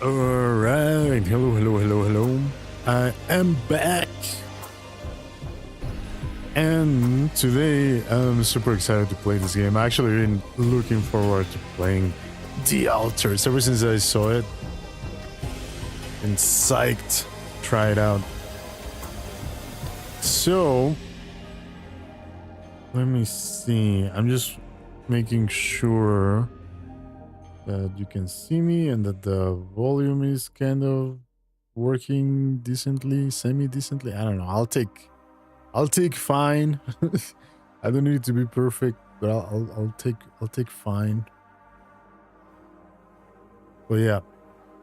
Alright, hello. I am back. And today I'm super excited to play this game. I actually been looking forward to playing The Alters ever since I saw it. And psyched to try it out. So, let me see. I'm just making sure that you can see me and that the volume is kind of working decently, semi-decently. I don't know. I'll take fine. I don't need it to be perfect, but I'll take fine. But yeah.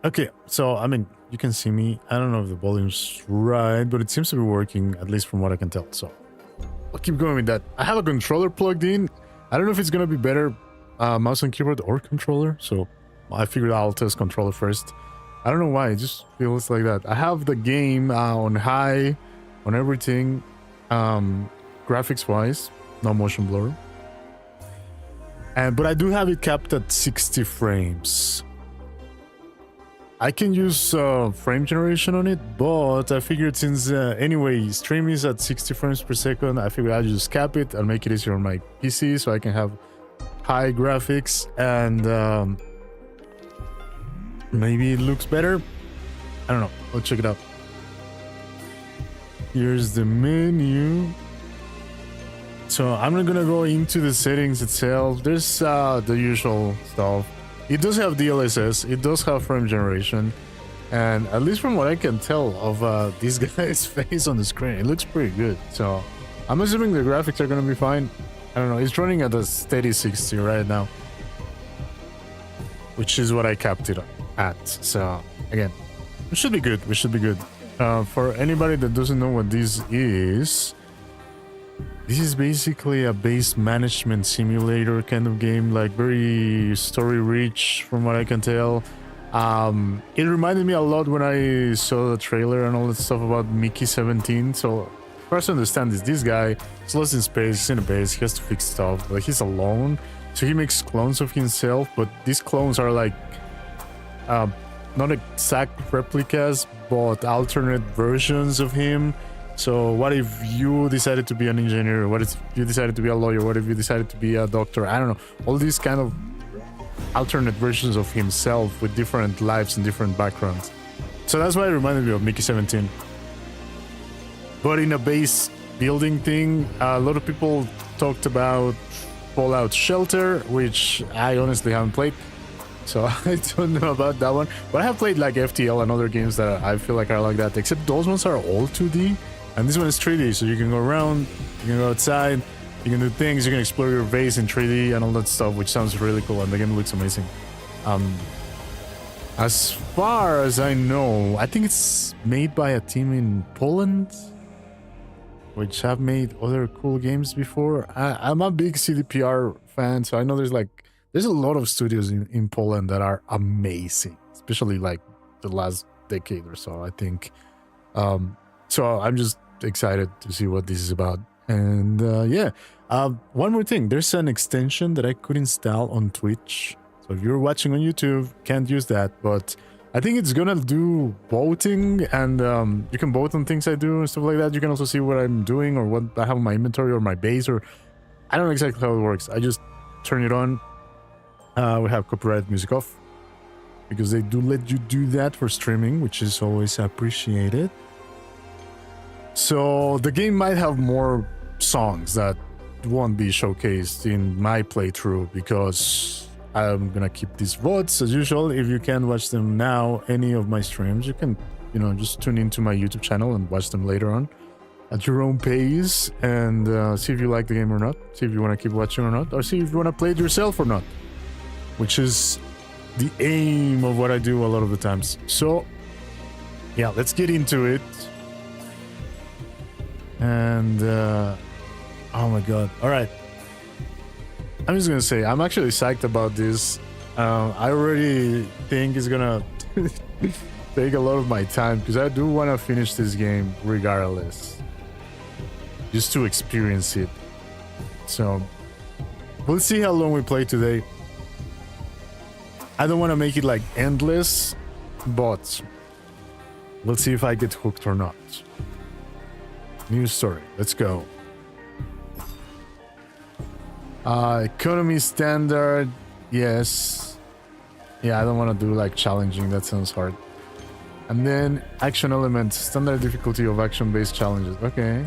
Okay, so I mean, you can see me. I don't know if the volume's right, but it seems to be working, at least from what I can tell. So I'll keep going with that. I have a controller plugged in. I don't know if it's gonna be better mouse and keyboard or controller, so I figured I'll test controller first. I don't know why, it just feels like that. I have the game on high, on everything, graphics wise, no motion blur, but I do have it capped at 60 frames. I can use frame generation on it, but I figured since anyway stream is at 60 frames per second, I figured I'll just cap it and make it easier on my PC so I can have high graphics and maybe it looks better. I don't know. Let's check it out. Here's the menu. So I'm not gonna go into the settings itself. There's the usual stuff. It does have DLSS. It does have frame generation, and at least from what I can tell of this guy's face on the screen, it looks pretty good. So I'm assuming the graphics are gonna be fine. I don't know. It's running at a steady 60 right now, which is what I capped it at. So again, we should be good. We should be good. For anybody that doesn't know what this is basically a base management simulator kind of game, like very story rich from what I can tell. It reminded me a lot when I saw the trailer and all that stuff about Mickey 17. So first, understand this guy is lost in space, he's in a base, he has to fix stuff, but he's alone, so he makes clones of himself, but these clones are like not exact replicas but alternate versions of him. So what if you decided to be an engineer? What if you decided to be a lawyer? What if you decided to be a doctor? I don't know, all these kind of alternate versions of himself with different lives and different backgrounds. So that's why it reminded me of Mickey 17. But in a base building thing, a lot of people talked about Fallout Shelter, which I honestly haven't played, so I don't know about that one. But I have played like FTL and other games that I feel like are like that, except those ones are all 2D, and this one is 3D, so you can go around, you can go outside, you can do things, you can explore your base in 3D and all that stuff, which sounds really cool, and the game looks amazing. As far as I know, I think it's made by a team in Poland, which have made other cool games before. I'm a big CDPR fan, so I know there's a lot of studios in Poland that are amazing, especially like the last decade or so, I think. So I'm just excited to see what this is about. And yeah, one more thing, there's an extension that I could install on Twitch. So if you're watching on YouTube, can't use that, but I think it's gonna do voting, and you can vote on things I do and stuff like that. You can also see what I'm doing or what I have in my inventory or my base, or I don't know exactly how it works. I just turn it on. We have copyright music off because they do let you do that for streaming, which is always appreciated. So the game might have more songs that won't be showcased in my playthrough because I'm gonna keep these VODs as usual. If you can't watch them now, any of my streams, you can, just tune into my YouTube channel and watch them later on at your own pace and see if you like the game or not, see if you want to keep watching or not, or see if you want to play it yourself or not, which is the aim of what I do a lot of the times. So yeah, let's get into it. And oh my god, all right, I'm just gonna say I'm actually psyched about this. I already think it's gonna take a lot of my time because I do want to finish this game regardless, just to experience it. So we'll see how long we play today. I don't want to make it like endless, But let's see if I get hooked or not. New story. Let's go. Economy standard. Yes. Yeah, I don't want to do like challenging. That sounds hard. And then action elements. Standard difficulty of action-based challenges. Okay.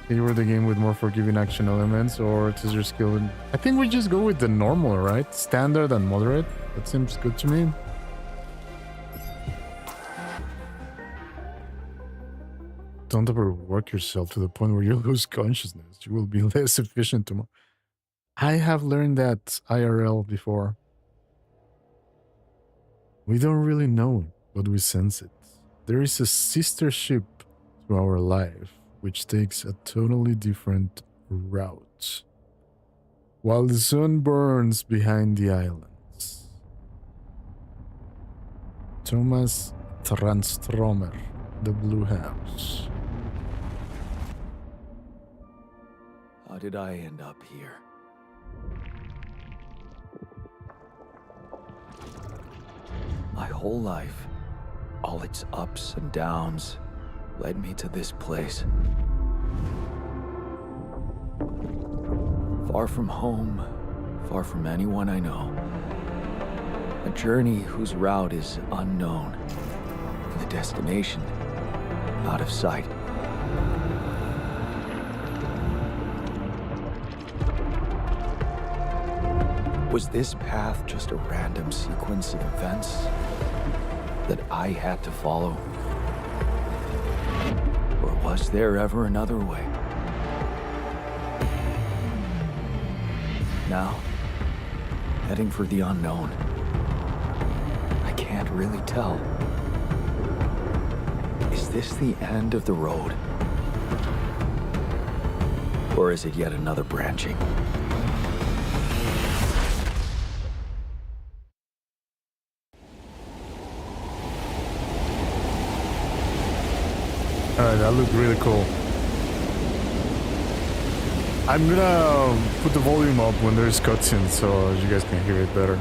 Favor the game with more forgiving action elements or test your skill. I think we just go with the normal, right? Standard and moderate. That seems good to me. Don't overwork yourself to the point where you lose consciousness. You will be less efficient tomorrow. I have learned that IRL before. We don't really know it, but we sense it. There is a sister ship to our life, which takes a totally different route. While the sun burns behind the islands. Thomas Transtromer, the Blue House. How did I end up here? My whole life, all its ups and downs, led me to this place. Far from home, far from anyone I know. A journey whose route is unknown, and the destination out of sight. Was this path just a random sequence of events that I had to follow? Or was there ever another way? Now, heading for the unknown. I can't really tell. Is this the end of the road? Or is it yet another branching? Alright, that looked really cool. I'm gonna put the volume up when there's cutscenes so you guys can hear it better.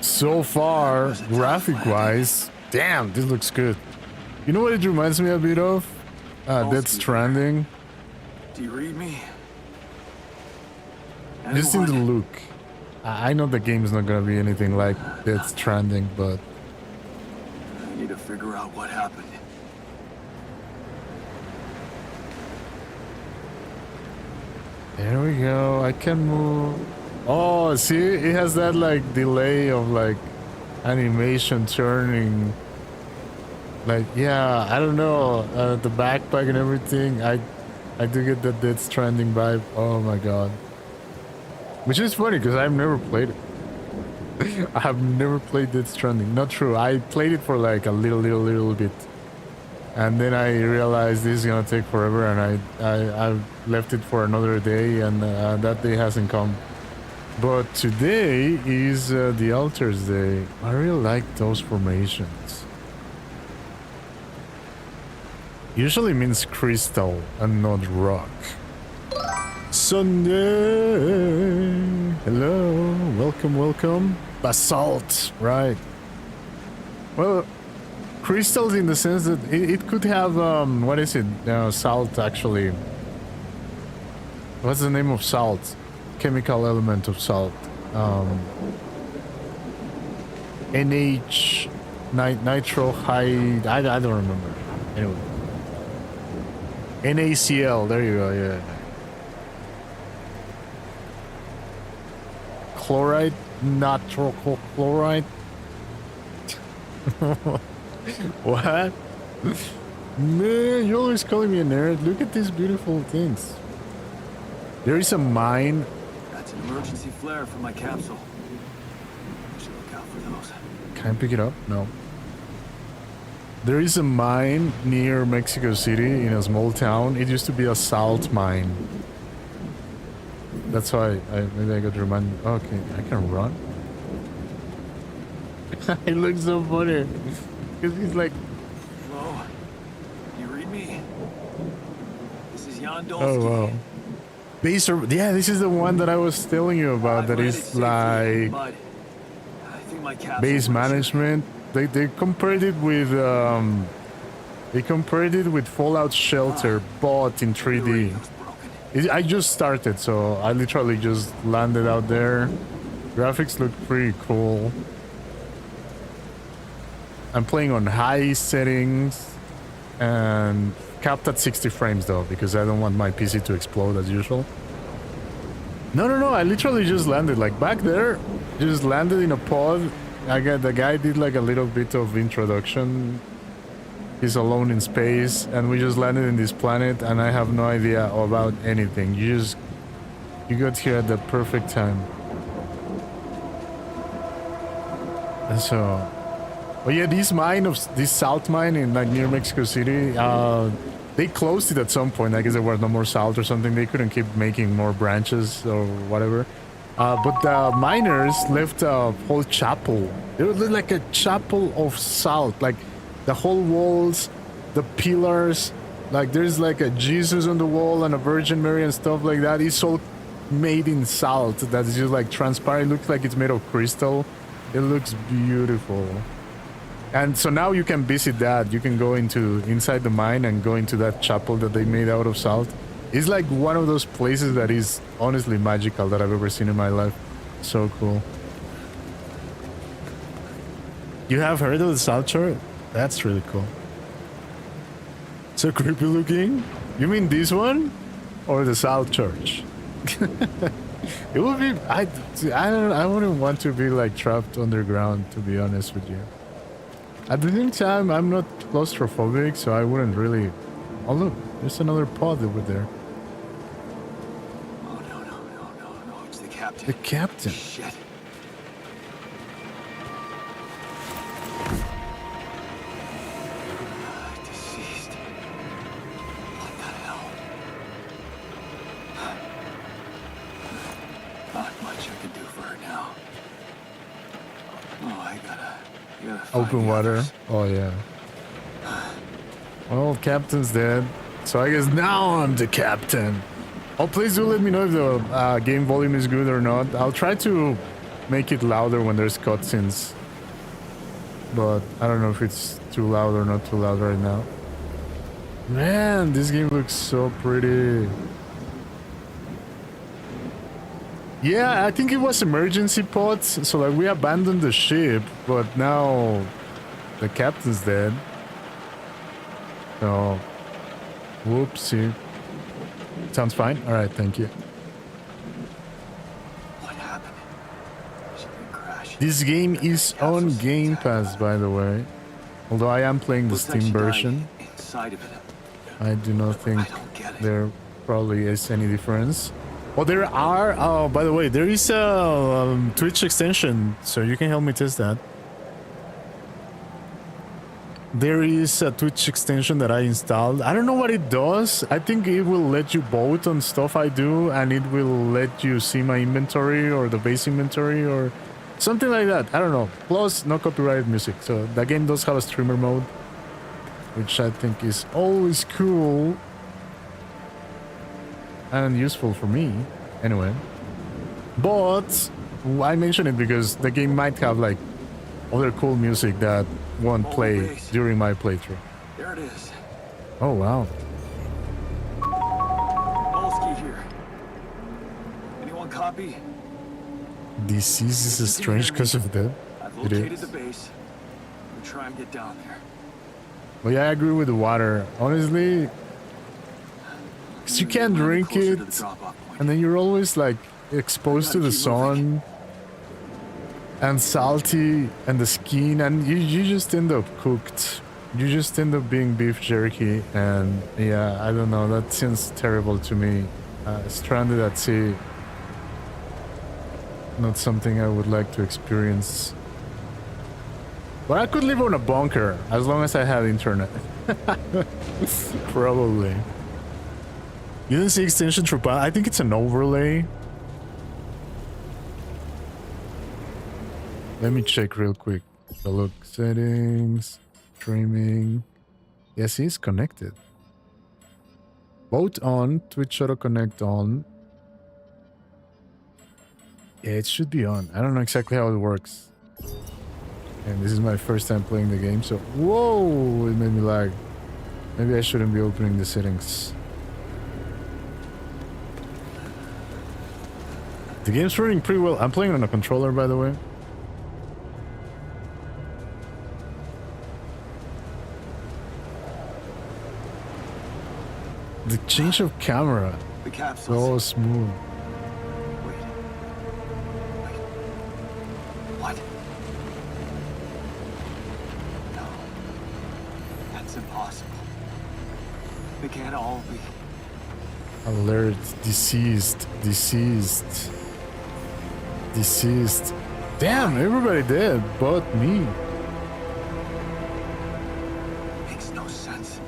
So far, graphic-wise, damn, this looks good. You know what it reminds me a bit of? Death Stranding. Do you read me? Just in the look. I know the game's not gonna be anything like Death Stranding, but I need to figure out what happened. there we go. I can move. Oh, see, it has that like delay of like animation turning. Like, yeah, I don't know, the backpack and everything, I do get that Death Stranding vibe. Oh my god. Which is funny, because I've never played it. I have never played Death Stranding. Not true, I played it for like a little bit. And then I realized this is gonna take forever, and I left it for another day, and that day hasn't come. But today is the Altars Day. I really like those formations. Usually means crystal and not rock. Sunday! Hello, welcome. Basalt, right. Well, crystals in the sense that it could have, what is it? Salt, actually. What's the name of salt? Chemical element of salt. NH, nitro high, I don't remember. Anyway. NaCl, there you go, yeah. Chloride, natro chloride. What? Man, you're always calling me a nerd. Look at these beautiful things. There is a mine. That's an emergency flare for my capsule. I should look out for those. Can I pick it up? No. There is a mine near Mexico City in a small town. It used to be a salt mine. That's why maybe I got reminded. Okay, I can run. It looks so funny. Because he's like, Hello? You read me? This is Jan Dolski. oh wow. Yeah, this is the one that I was telling you about. That is like I think my capsule base management. They compared it with Fallout Shelter, but in 3D. I just started, so I literally just landed out there. Graphics look pretty cool. I'm playing on high settings and capped at 60 frames though, because I don't want my PC to explode as usual. No, I literally just landed like back there. Just landed in a pod. The guy did like a little bit of introduction. He's alone in space, and we just landed in this planet, and I have no idea about anything. You got here at the perfect time. And so, oh yeah, this salt mine in like near Mexico City, they closed it at some point. I guess there was no more salt or something. They couldn't keep making more branches or whatever. But the miners left a whole chapel. It was like a chapel of salt, like the whole walls, the pillars, like there's like a Jesus on the wall and a Virgin Mary and stuff like that. It's all made in salt. That's just like transparent. It looks like it's made of crystal. It looks beautiful. And so now you can visit that. You can go inside the mine and go into that chapel that they made out of salt. It's like one of those places that is honestly magical that I've ever seen in my life. So cool. You have heard of the Salt Church? That's really cool. So creepy looking? You mean this one? Or the Salt Church? It would be... I wouldn't want to be like trapped underground, to be honest with you. At the same time, I'm not claustrophobic, so I wouldn't really... Oh look, there's another pod over there. Oh no, it's the captain. The captain? Shit. Deceased. What the hell? Not much I can do for her now. Oh, I gotta find Open the water. others. Oh yeah. Well, captain's dead. So I guess now I'm the captain. Oh, please do let me know if the game volume is good or not. I'll try to make it louder when there's cutscenes. But I don't know if it's too loud or not too loud right now. Man, this game looks so pretty. Yeah, I think it was emergency pods. So like we abandoned the ship, but now the captain's dead. So, whoopsie. Sounds fine. All right, thank you. What happened? She been crashing. This game is on Game Pass, by the way. Although I am playing the Looks like Steam she died version. inside of it. I do not think I don't get it. there probably is any difference. Oh, there are... Oh, by the way, there is a Twitch extension, so you can help me test that. There is a Twitch extension that I installed. I don't know what it does. I think it will let you vote on stuff I do, and it will let you see my inventory or the base inventory or something like that. I don't know. Plus, no copyrighted music. So the game does have a streamer mode, which I think is always cool and useful for me. Anyway, but I mention it because the game might have like other cool music that won't play during my playthrough. There it is. Oh wow. Dolski here. Anyone copy? Disease is strange because of that. I've It located is. the base. We'll try and get down there. Well, yeah, I agree with the water. Honestly, because you can't drink Closer it, to the drop-off point. and then you're always like exposed to the sun and salty and the skin, and you just end up cooked. You just end up being beef jerky, and yeah, I don't know, that seems terrible to me. Stranded at sea, not something I would like to experience. But I could live on a bunker as long as I had internet. Probably. You didn't see extension through, but I think it's an overlay. Let me check real quick. So look, settings, streaming. Yes, he's connected. Both on, Twitch auto connect on. Yeah, it should be on. I don't know exactly how it works. And this is my first time playing the game, so whoa, it made me lag. Maybe I shouldn't be opening the settings. The game's running pretty well. I'm playing on a controller, by the way. The change of camera. The capsules. So smooth. Wait. What? No. That's impossible. They can't all be. Alert. Deceased. Damn, everybody dead but me. Makes no sense.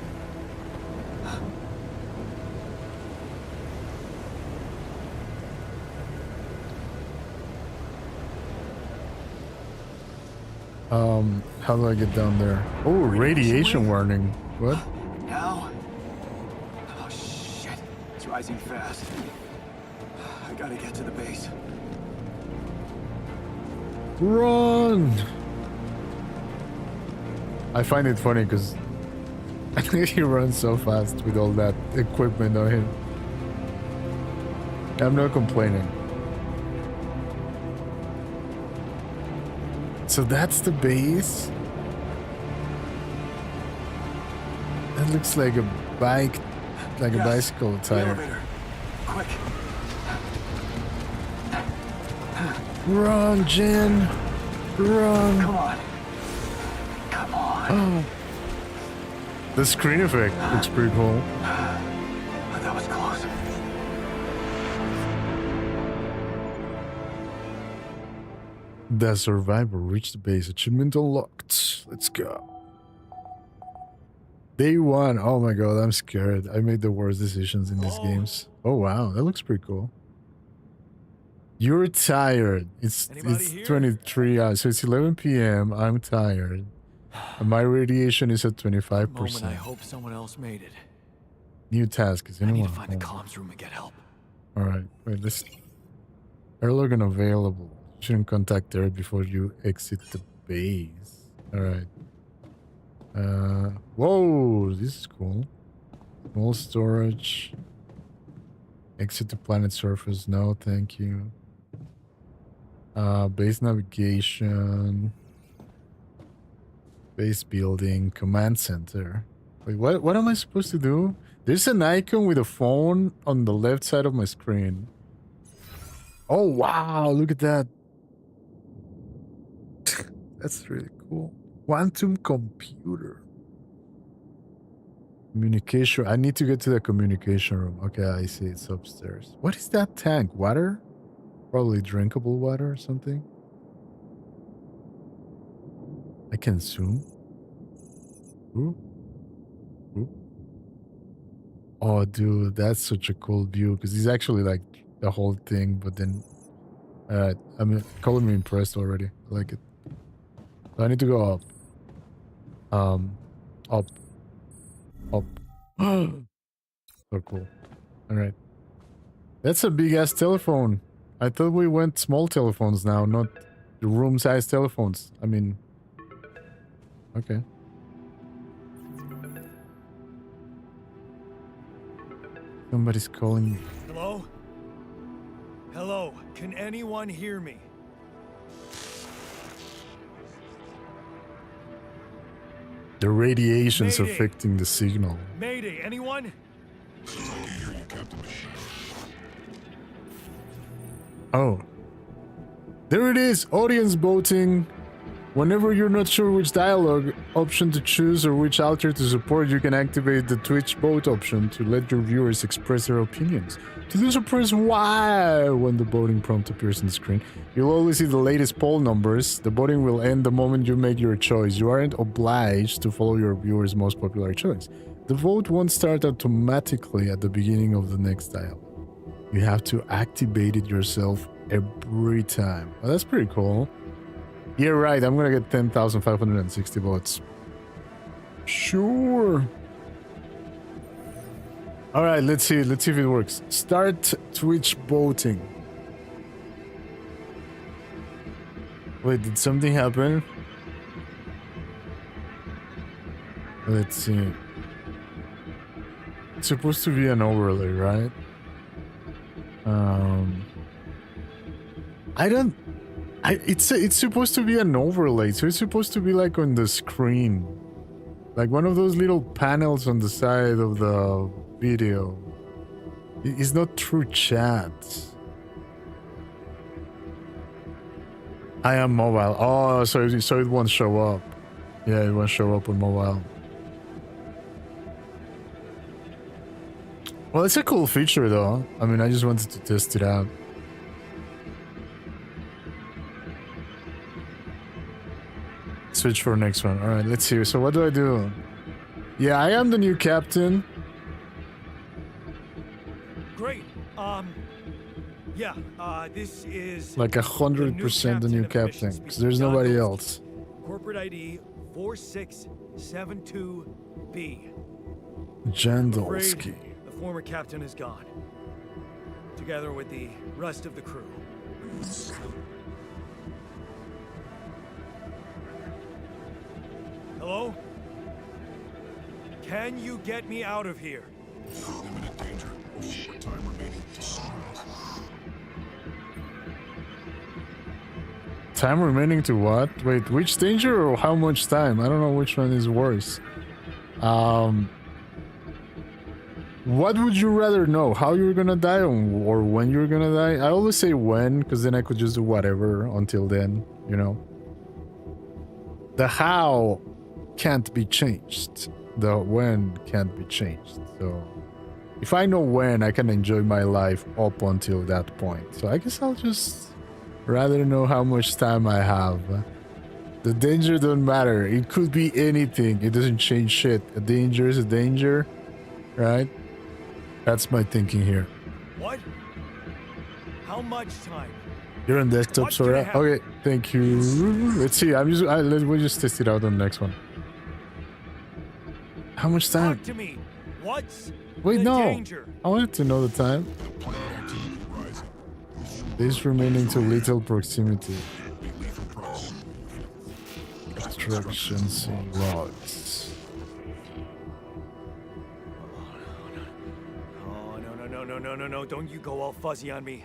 How do I get down there? Oh, radiation warning. What? Now? Oh, shit. It's rising fast. I gotta get to the base. Run! I find it funny because he runs so fast with all that equipment on him. I'm not complaining. So that's the base. That looks like a bike, like a bicycle tire. Elevator. Quick. Run, Jen! Run! Come on. Come on. Oh. The screen effect looks pretty cool. That was close. The survivor reached the base. Achievement unlocked. Let's go. Day 1. Oh my god, I'm scared. I made the worst decisions in these games. Oh wow, that looks pretty cool. You're tired. It's 23 hours, so it's 11 p.m. I'm tired. And my radiation is at 25%. Moment I hope someone else made it. New task. Is I anyone need to find the home? comms room and get help. Alright, wait, let's... Airlock unavailable. Shouldn't contact Air before you exit the base. Alright. Whoa, this is cool. Small storage. Exit the planet surface. No, thank you. Base navigation. Base building. Command center. Wait, what am I supposed to do? There's an icon with a phone on the left side of my screen. Oh, wow. Look at that. That's really cool. Quantum computer. Communication. I need to get to the communication room. Okay, I see. It's upstairs. What is that tank? Water? Probably drinkable water or something. I can zoom. Ooh. Ooh. Oh, dude, that's such a cool view because he's actually like the whole thing, but then... Alright, I'm calling me impressed already. I like it. So I need to go up. Up. So cool. Alright. That's a big ass telephone. I thought we went small telephones now, not room size telephones. I mean... Okay. Somebody's calling me. Hello? Hello, can anyone hear me? The radiation's Mayday. affecting the signal. Mayday, anyone? Oh. There it is! Audience voting! Whenever you're not sure which dialogue option to choose or which altar to support, you can activate the Twitch vote option to let your viewers express their opinions. To do so, press Y when the voting prompt appears on the screen. You'll always see the latest poll numbers. The voting will end the moment you make your choice. You aren't obliged to follow your viewers' most popular choice. The vote won't start automatically at the beginning of the next dialogue. You have to activate it yourself every time. Well, that's pretty cool. You're right. I'm gonna get 10,560 votes. Sure. All right. Let's see. Let's see if it works. Start Twitch voting. Wait, did something happen? Let's see. It's supposed to be an overlay, right? It's supposed to be an overlay, so it's supposed to be like on the screen, like one of those little panels on the side of the video. It's not through chat. I am mobile. Oh, so it won't show up. Yeah, it won't show up on mobile. Well, it's a cool feature though. I mean, I just wanted to test it out. Switch for next one. All right, let's see. So what do I do? Yeah, I am the new captain. Great. This is Like 100% the new captain, because there's nobody else. Corporate ID 4672B. Jan I'm afraid Dolski. the former captain is gone, together with the rest of the crew. Hello? Can you get me out of here? Imminent danger. Short time remaining. Time remaining to what? Wait, which danger or how much time? I don't know which one is worse. What would you rather know? How you're gonna die or when you're gonna die? I always say when, because then I could just do whatever until then, you know? The how can't be changed. The when can't be changed. So if I know when, I can enjoy my life up until that point. So I guess I'll just rather know how much time I have. The danger don't matter. It could be anything. It doesn't change shit. A danger is a danger, right? That's my thinking here. What? How much time? You're on desktop, What Sora. can I have? Okay, thank you. Let's see. We'll just test it out on the next one. How much time? Talk to me. What's Wait, the no. danger? I wanted to know the time. Days remaining to lethal proximity. Instructions and logs. Oh, no. Don't you go all fuzzy on me.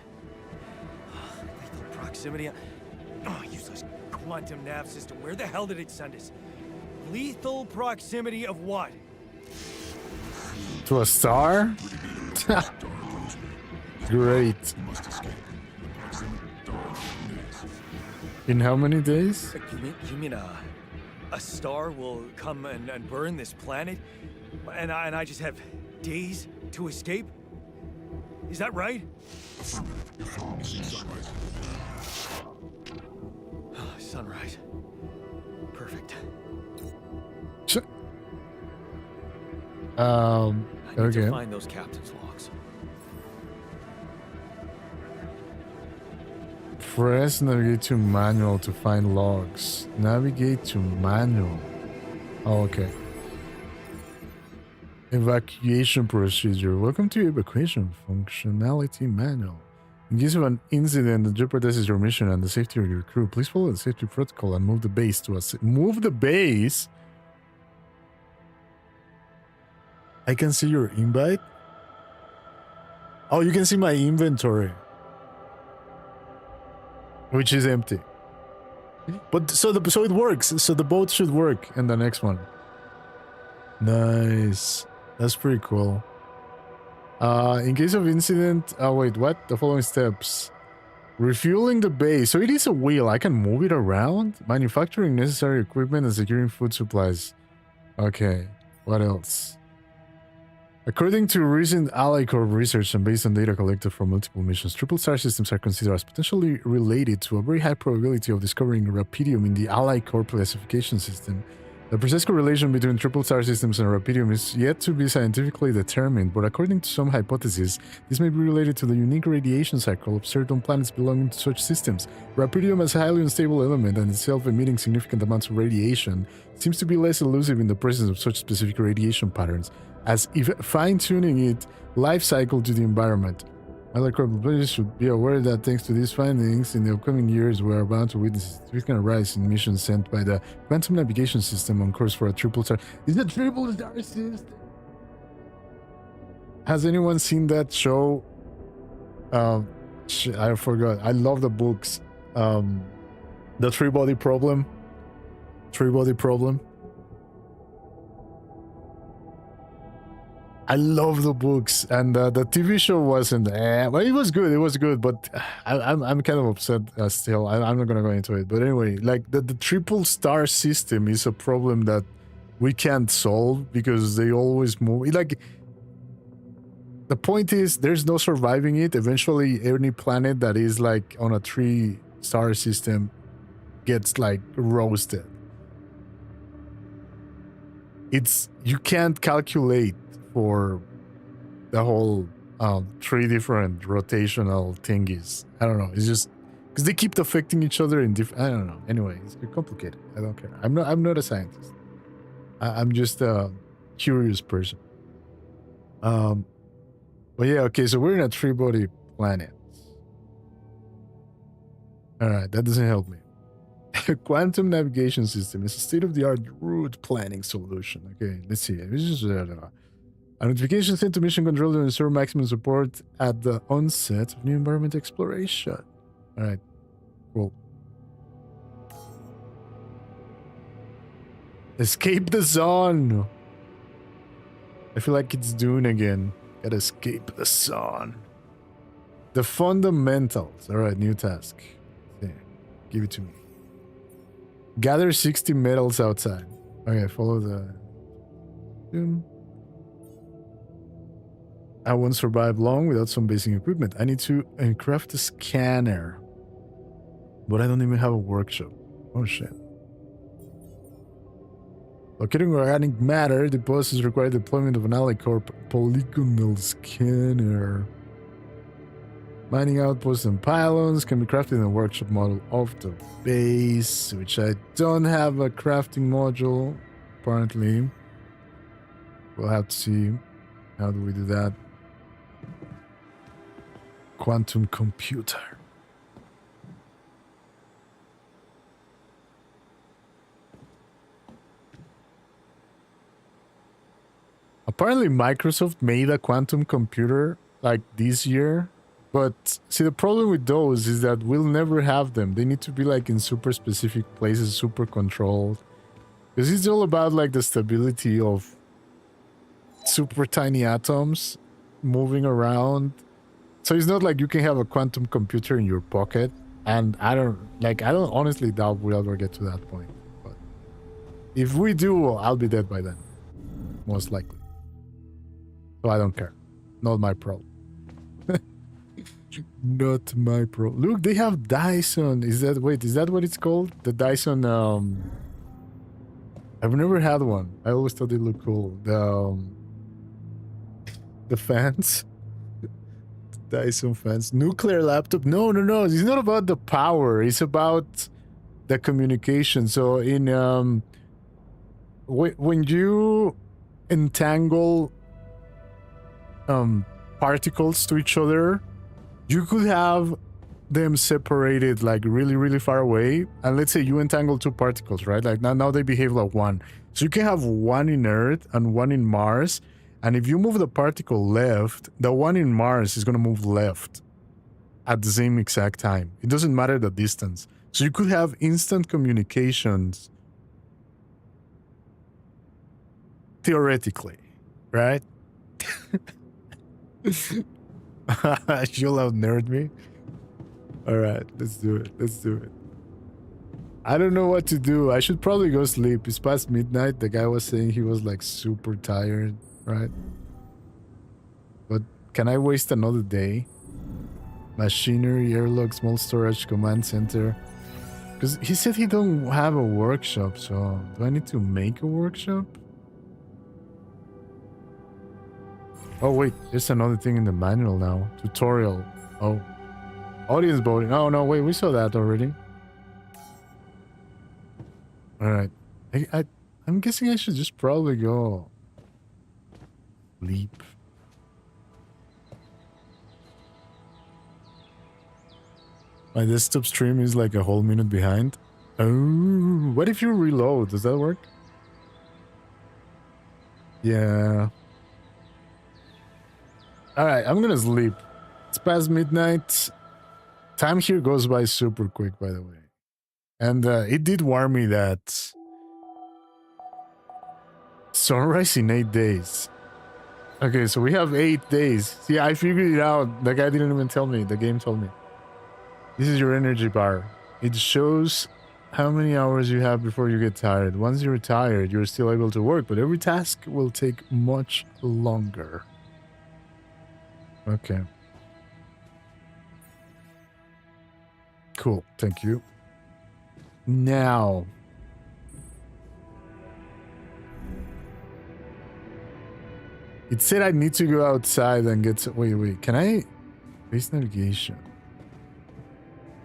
Lethal proximity. Oh, useless quantum nav system. Where the hell did it send us? Lethal proximity of what? To a star? Great. In how many days? You mean a star will come and burn this planet? And I just have days to escape? Is that right? Sunrise. Perfect. I need Okay. to find those captain's logs. Press navigate to manual to find logs. Navigate to manual. Oh, okay. Evacuation procedure. Welcome to evacuation functionality manual. In case of an incident that jeopardizes your mission and the safety of your crew, please follow the safety protocol and move the base to us. Move the base? I can see your invite? Oh, you can see my inventory. Which is empty. But so it works. So the boat should work in the next one. Nice. That's pretty cool. In case of incident, wait, what? The following steps. Refueling the base. So it is a wheel. I can move it around. Manufacturing necessary equipment and securing food supplies. Okay. What else? According to recent Ally Corp research and based on data collected from multiple missions, triple star systems are considered as potentially related to a very high probability of discovering Rapidium in the Ally Corp classification system. The precise correlation between triple star systems and Rapidium is yet to be scientifically determined, but according to some hypotheses, this may be related to the unique radiation cycle of certain planets belonging to such systems. Rapidium, as a highly unstable element and itself emitting significant amounts of radiation, seems to be less elusive in the presence of such specific radiation patterns, as if fine-tuning its life cycle to the environment. Other corporate players should be aware that thanks to these findings, in the upcoming years we are bound to witness a significant rise in missions sent by the quantum navigation system on course for a triple star. Is it triple star system? Has anyone seen that show? I forgot. I love the books. The three-body problem. Three-body problem. I love the books, and the TV show wasn't. Well, it was good. It was good, but I'm kind of upset still. I'm not gonna go into it. But anyway, like the triple star system is a problem that we can't solve because they always move. Like the point is, there's no surviving it. Eventually, any planet that is like on a 3-star system gets like roasted. You can't calculate for the whole 3 different rotational thingies. I don't know. It's just because they keep affecting each other in different. I don't know. Anyway, it's complicated. I don't care. I'm not a scientist. I'm just a curious person. But yeah, okay. So we're in a 3-body planet. All right, that doesn't help me. Quantum navigation system is a state-of-the-art route planning solution. Okay, let's see. This is a notification sent to mission control to ensure maximum support at the onset of new environment exploration. All right, cool. Escape the zone. I feel like it's Dune again. Gotta escape the zone. The fundamentals. All right, new task. Okay, give it to me. Gather 60 metals outside. Okay, follow the... I won't survive long without some basic equipment. I need to craft a scanner. But I don't even have a workshop. Oh shit. Locating organic matter deposits require deployment of an Alicorp polygonal scanner. Mining outposts and pylons can be crafted in a workshop model of the base, which I don't have a crafting module, apparently. We'll have to see. How do we do that? Quantum computer. Apparently Microsoft made a quantum computer like this year, but see the problem with those is that we'll never have them. They need to be like in super specific places, super controlled, because it's all about like the stability of super tiny atoms moving around. So it's not like you can have a quantum computer in your pocket, and I don't honestly doubt we'll ever get to that point. But if we do, I'll be dead by then, most likely. So I don't care. Not my problem. Not my problem. Look, they have Dyson. Is that what it's called? The Dyson, I've never had one. I always thought they looked cool. The fans. Dyson fans. Nuclear laptop. No. It's not about the power. It's about the communication. So in when you entangle particles to each other, you could have them separated like really, really far away. And let's say you entangle 2 particles, right? Like now they behave like one. So you can have one in Earth and one in Mars. And if you move the particle left, the one in Mars is going to move left at the same exact time. It doesn't matter the distance. So you could have instant communications theoretically, right? You'll out-nerd me. All right, let's do it. I don't know what to do. I should probably go sleep. It's past midnight. The guy was saying he was like super tired, right? But can I waste another day? Machinery, airlock, small storage, command center. Because he said he don't have a workshop, so do I need to make a workshop? Oh wait, there's another thing in the manual now. Tutorial. Oh. Audience voting. Oh no, wait, we saw that already. Alright. I'm guessing I should just probably go sleep. My desktop stream is like a whole minute behind. Oh, what if you reload? Does that work? Yeah. Alright, I'm gonna sleep. It's past midnight. Time here goes by super quick, by the way. And it did warn me that sunrise in 8 days. Okay, so we have 8 days. See, I figured it out. The guy didn't even tell me. The game told me. This is your energy bar. It shows how many hours you have before you get tired. Once you're tired, you're still able to work, but every task will take much longer. Okay. Cool, thank you. Now. It said I need to go outside and get... Wait, can I... Base navigation.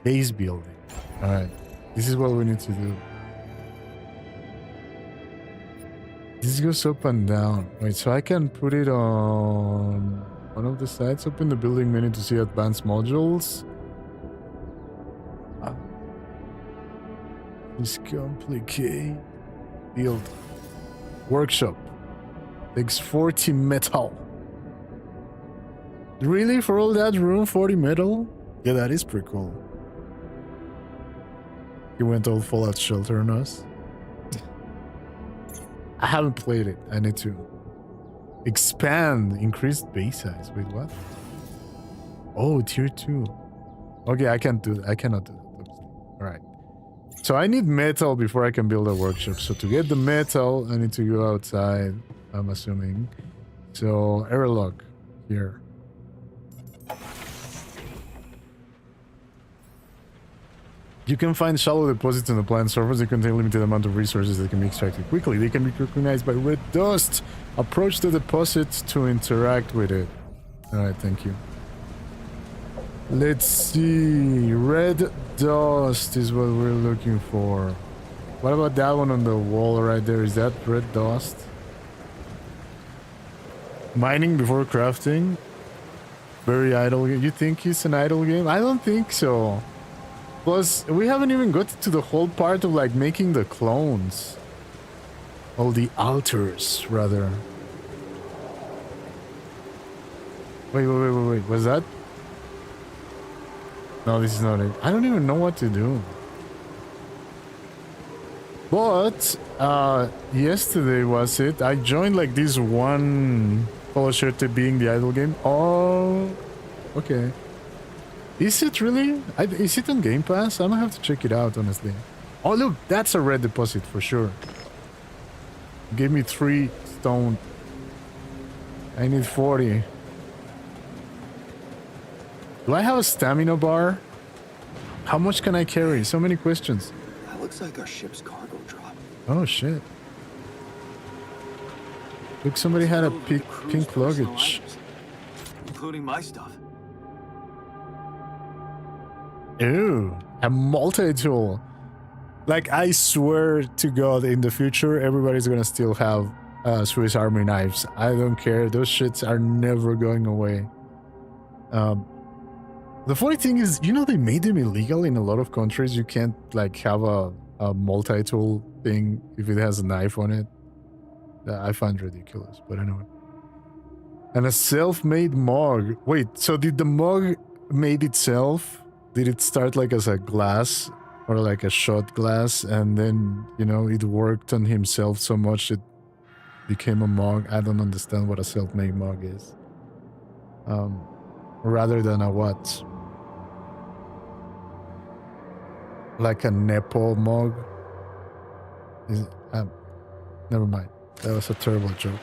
Base building. Alright. This is what we need to do. This goes up and down. Wait, so I can put it on one of the sides. Open the building menu to see advanced modules. It's complicated. Build. Workshop. Takes 40 metal. Really? For all that room, 40 metal? Yeah, that is pretty cool. He went all Fallout Shelter on us. I haven't played it. I need to. Expand. Increased base size. Wait, what? Oh, tier 2. Okay, I can't do that. I cannot do that. Alright. So I need metal before I can build a workshop. So to get the metal, I need to go outside, I'm assuming. So airlock here. You can find shallow deposits on the planet's surface. They contain a limited amount of resources that can be extracted quickly. They can be recognized by red dust. Approach the deposit to interact with it. Alright, thank you. Let's see. Red dust is what we're looking for. What about that one on the wall right there? Is that red dust? Mining before crafting. Very idle game. You think it's an idle game? I don't think so. Plus, we haven't even got to the whole part of like making the clones. All the altars, rather. Wait. Was that? No, this is not it. I don't even know what to do. But, yesterday was it? I joined like this one Fallout being the idle game. Oh, okay. Is it really? Is it on Game Pass? I'm gonna have to check it out, honestly. Oh, look, that's a red deposit for sure. Give me 3 stone. I need 40. Do I have a stamina bar? How much can I carry? So many questions. That looks like our ship's cargo drop. Oh, shit. Look, somebody had a pink luggage. Including my stuff. Ew, a multi-tool. Like, I swear to God, in the future, everybody's gonna still have Swiss Army knives. I don't care. Those shits are never going away. The funny thing is, you know, they made them illegal in a lot of countries. You can't, like, have a multi-tool thing if it has a knife on it. I find ridiculous, but anyway. And a self-made mug. Wait, so did the mug made itself? Did it start like as a glass or like a shot glass, and then, you know, it worked on himself so much it became a mug? I don't understand what a self-made mug is. Rather than a what? Like a Nepo mug? Never mind. That was a terrible joke.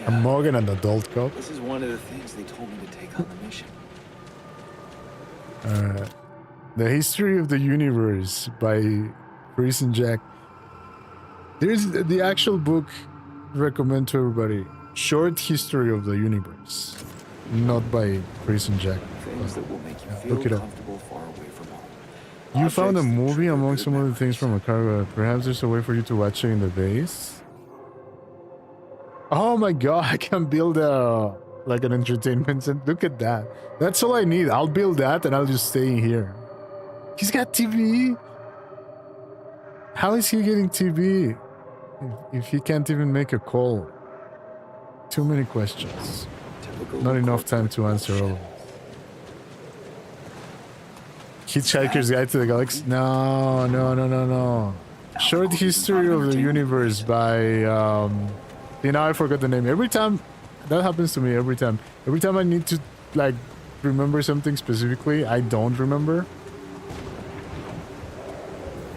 Yeah. A mug and an adult cup? This is one of the things they told me to take on the mission. Alright. The History of the Universe by Chris and Jack. There's the actual book. Recommend to everybody. Short History of the Universe. Not by Chris and Jack. Things that will make you look it feel up. comfortable far away from home. You found a Objects that movie trigger among good some of the things from a car. Perhaps there's a way for you to watch it in the base. Oh my god, I can build a like an entertainment center. Look at that. That's all I need. I'll build that and I'll just stay here. He's got TV. How is he getting TV if he can't even make a call? Too many questions. Typical Not enough time to corporate answer all of bullshit. them. Hitchhiker's Guide to the Galaxy? No, no, no, no, no. Short History of the Universe by, you know, I forgot the name. Every time, that happens to me every time. Every time I need to, like, remember something specifically, I don't remember.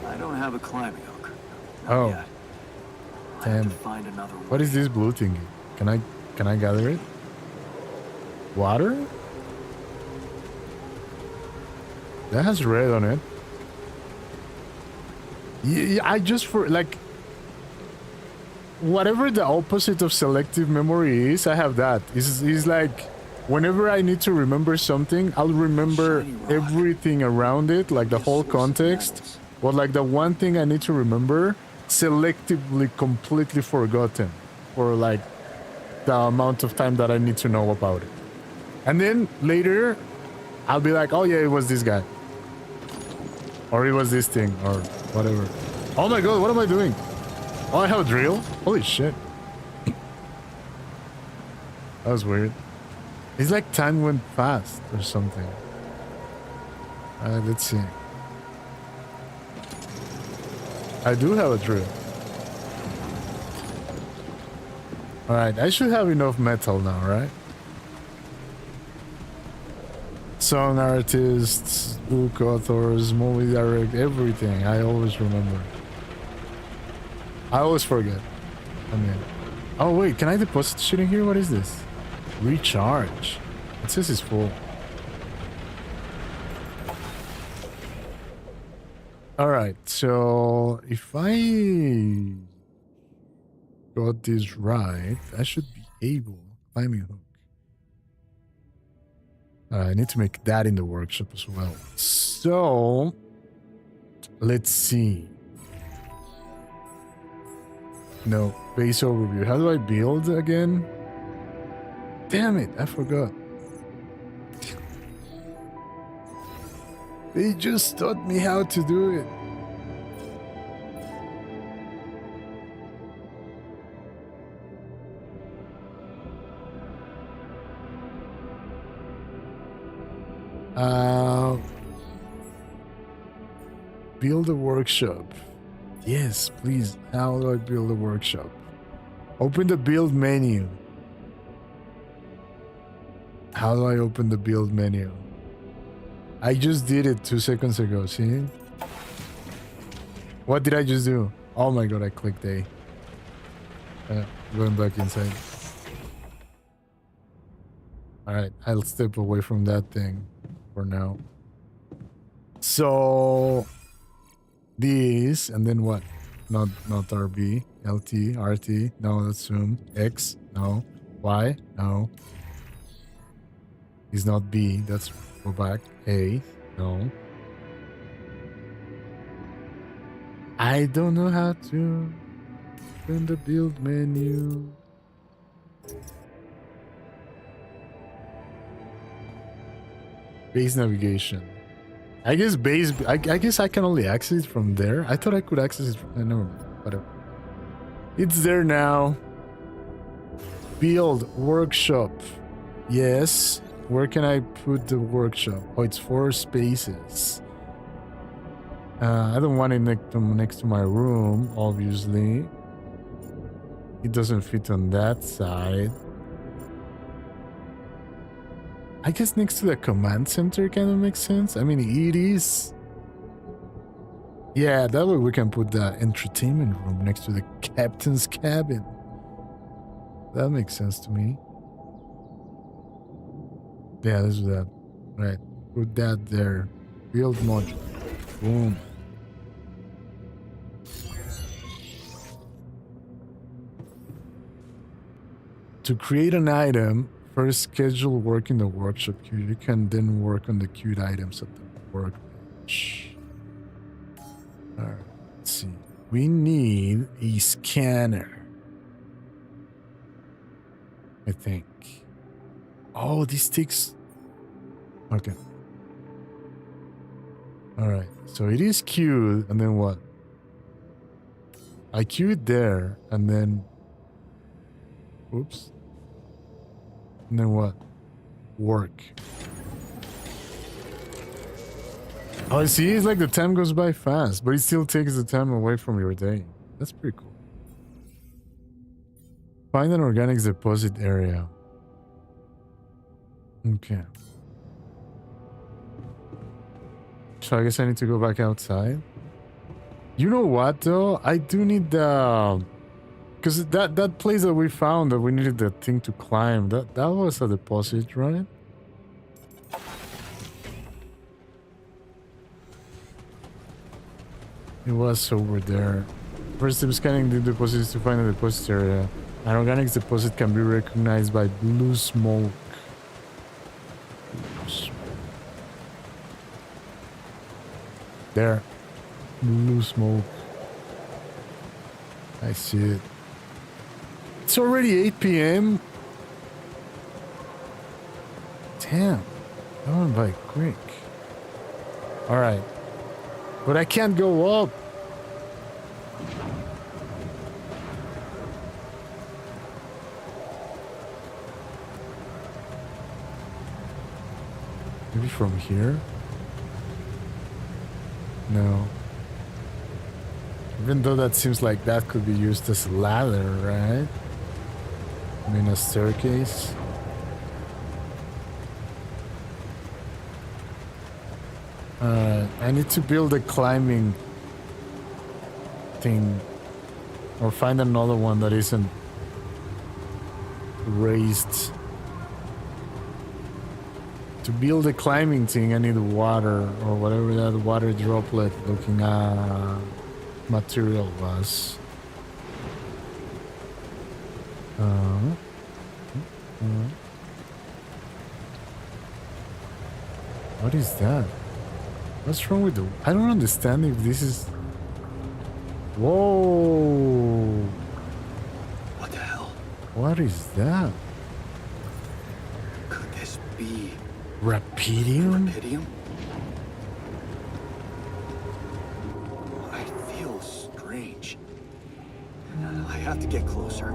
I don't have a climbing hook. Not Oh. yet. I have Damn. to find another What is way. this blue thingy? Can I gather it? Water? That has red on it. Yeah, I just for like whatever the opposite of selective memory is, I have that. It's like whenever I need to remember something, I'll remember Shiny rock. everything around it, like the Be a whole source of context. metals. But like the one thing I need to remember, selectively completely forgotten for like the amount of time that I need to know about it. And then later, I'll be like, oh yeah, it was this guy. Or it was this thing, or whatever. Oh my god, what am I doing? Oh, I have a drill? Holy shit. That was weird. It's like time went fast or something. Let's see. I do have a drill. Alright, I should have enough metal now, right? Song artists, book authors, movie direct, everything. I always remember. I always forget. I mean, oh wait, can I deposit shit in here? What is this? Recharge. It says it's full. Alright, so if I got this right, I should be able. Climbing hook. I need to make that in the workshop as well. So, let's see. No, base overview. How do I build again? Damn it, I forgot. They just taught me how to do it. Build a workshop. Yes, please. How do I build a workshop? Open the build menu. How do I open the build menu? I just did it 2 seconds ago, see? What did I just do? Oh my god, I clicked A. Going back inside. Alright, I'll step away from that thing for now. So this and then what? Not RB, LT, RT, no, that's zoom. X, no. Y, no. Is not B, that's go back. A, no. I don't know how to open the build menu. Base navigation. I guess base. I guess I can only access it from there. I thought I could access it from. Never mind. Whatever. It's there now. Build workshop. Yes. Where can I put the workshop? Oh, it's 4 spaces. I don't want it next to my room, obviously. It doesn't fit on that side. I guess next to the command center kind of makes sense. I mean, it is. Yeah, that way we can put the entertainment room next to the captain's cabin. That makes sense to me. Yeah, let's do that. Right, put that there. Build module. Boom. To create an item, first schedule work in the workshop queue. You can then work on the queued items at the workbench. Alright, let's see. We need a scanner. I think. Oh, this takes... Okay. Alright, so it is queued, and then what? I queue it there, and then... Oops. And then what? Work. Oh, I see. It's like the time goes by fast, but it still takes the time away from your day. That's pretty cool. Find an organics deposit area. Okay. So I guess I need to go back outside. You know what, though? I do need the... Because that place that we found that we needed that thing to climb, that was a deposit, right? It was over there. First step, scanning the deposits to find a deposit area. An organics deposit can be recognized by blue smoke. There. Blue smoke. I see it. It's already 8 p.m. Damn. That went by quick. Alright. But I can't go up. Maybe from here? No. Even though that seems like that could be used as a ladder, right? I mean, a staircase. I need to build a climbing thing. Or find another one that isn't raised. To build a climbing thing, I need water, or whatever that water droplet looking material was. What is that? What's wrong with the... I don't understand if this is... Whoa! What the hell? What is that? Could this be Rapidium? Rapidium? I feel strange. I have to get closer.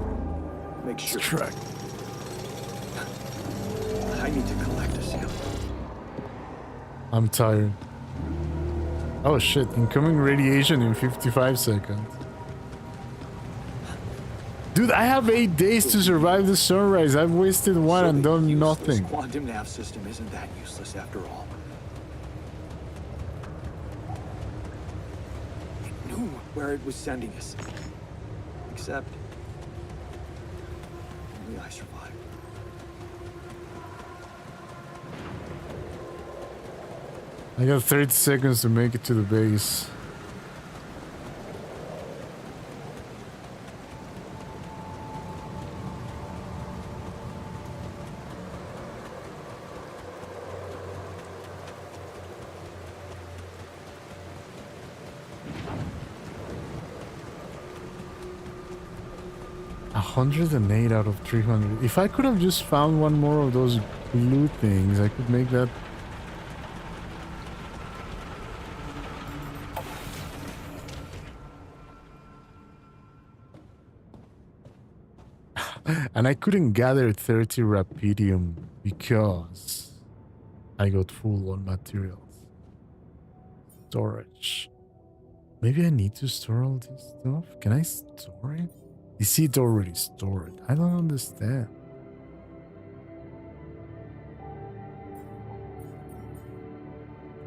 Make sure. Track. I need to collect a sample. I'm tired. Oh shit, incoming radiation in 55 seconds. Dude, I have 8 days to survive the sunrise. I've wasted one and done nothing. This quantum nav system isn't that useless after all. It knew where it was sending us. Except... only I survived. I got 30 seconds to make it to the base. A 108 out of 300. If I could have just found one more of those blue things, I could make that. And I couldn't gather 30 rapidium because I got full on materials. Storage. Maybe I need to store all this stuff? Can I store it? Is it already stored? I don't understand.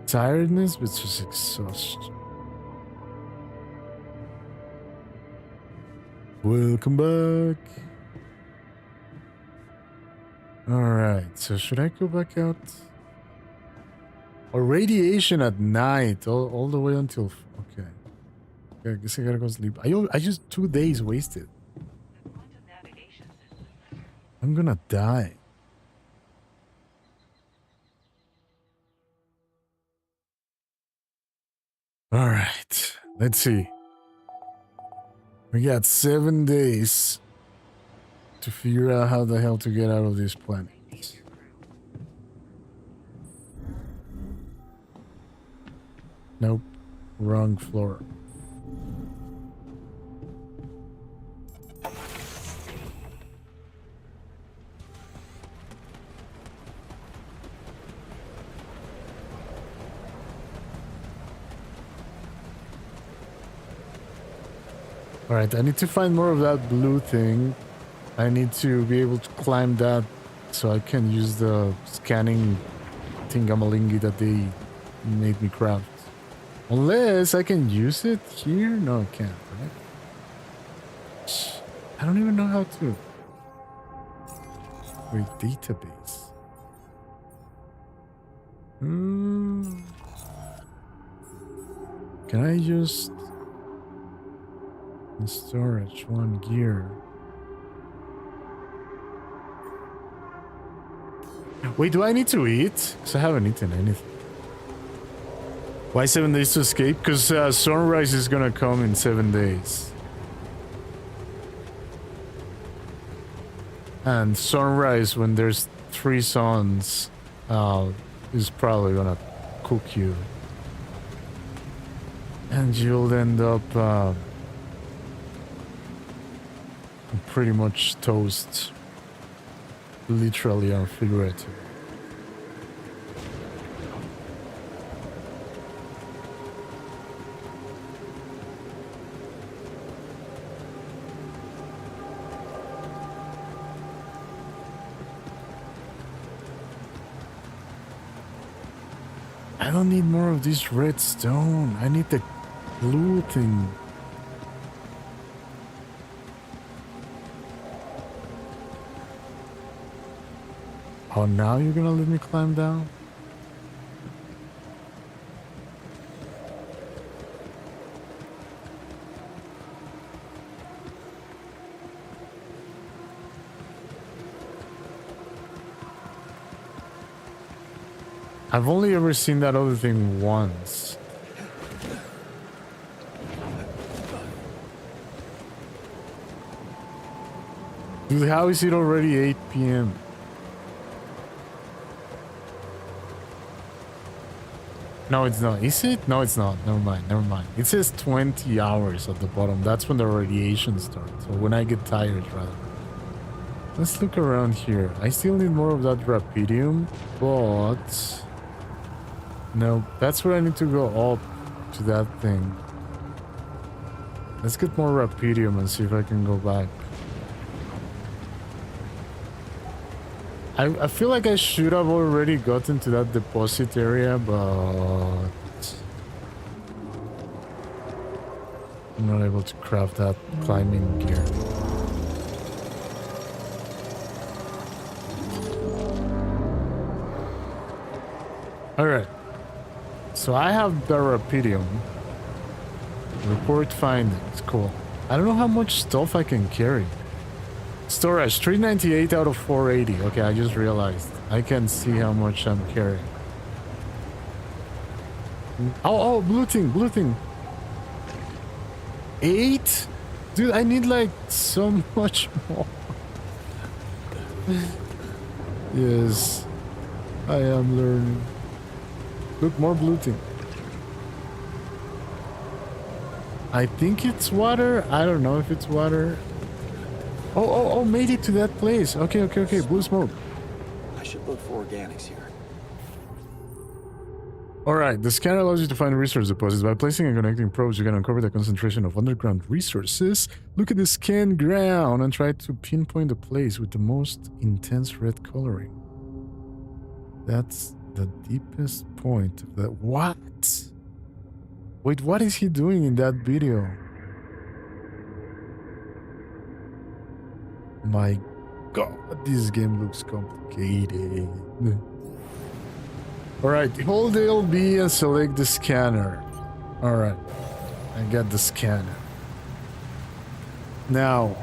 Tiredness, but just exhaustion. Welcome back. Alright, so should I go back out? Or radiation at night, all the way until... Okay. I guess I gotta go sleep. I just 2 days wasted. I'm gonna die. Alright. Let's see. We got 7 days to figure out how the hell to get out of this planet. Nope. Wrong floor. Alright, I need to find more of that blue thing. I need to be able to climb that so I can use the scanning thingamalingy that they made me craft. Unless I can use it here? No, I can't, right? I don't even know how to... Wait, database. Can I just... In storage, 1 gear. Wait, do I need to eat? Because I haven't eaten anything. Why 7 days to escape? Because sunrise is gonna come in 7 days. And sunrise, when there's 3 suns, is probably gonna cook you. And you'll end up pretty much toast. Literally and figuratively. I don't need more of this red stone. I need the blue thing. Oh, now you're gonna let me climb down? I've only ever seen that other thing once. Dude, how is it already 8 p.m.? No, it's not. Is it? No, it's not. Never mind. Never mind. It says 20 hours at the bottom. That's when the radiation starts. So when I get tired, rather. Let's look around here. I still need more of that rapidium, but... No, that's where I need to go up to that thing. Let's get more rapidium and see if I can go back. I feel like I should have already gotten to that deposit area, but... I'm not able to craft that climbing gear. Alright. So I have the rapidium. Report findings. Cool. I don't know how much stuff I can carry. Storage, 398 out of 480. Okay, I just realized. I can see how much I'm carrying. Oh, blue thing. 8? Dude, I need like so much more. Yes, I am learning. Look, more blue thing. I think it's water. I don't know if it's water. Oh, made it to that place. Okay. Blue smoke. I should look for organics here. Alright, the scanner allows you to find resource deposits. By placing and connecting probes, you can uncover the concentration of underground resources. Look at the scanned ground and try to pinpoint the place with the most intense red coloring. That's the deepest point of the... What? Wait, what is he doing in that video? My god, this game looks complicated. Alright, hold LB and select the scanner. Alright, I got the scanner. Now,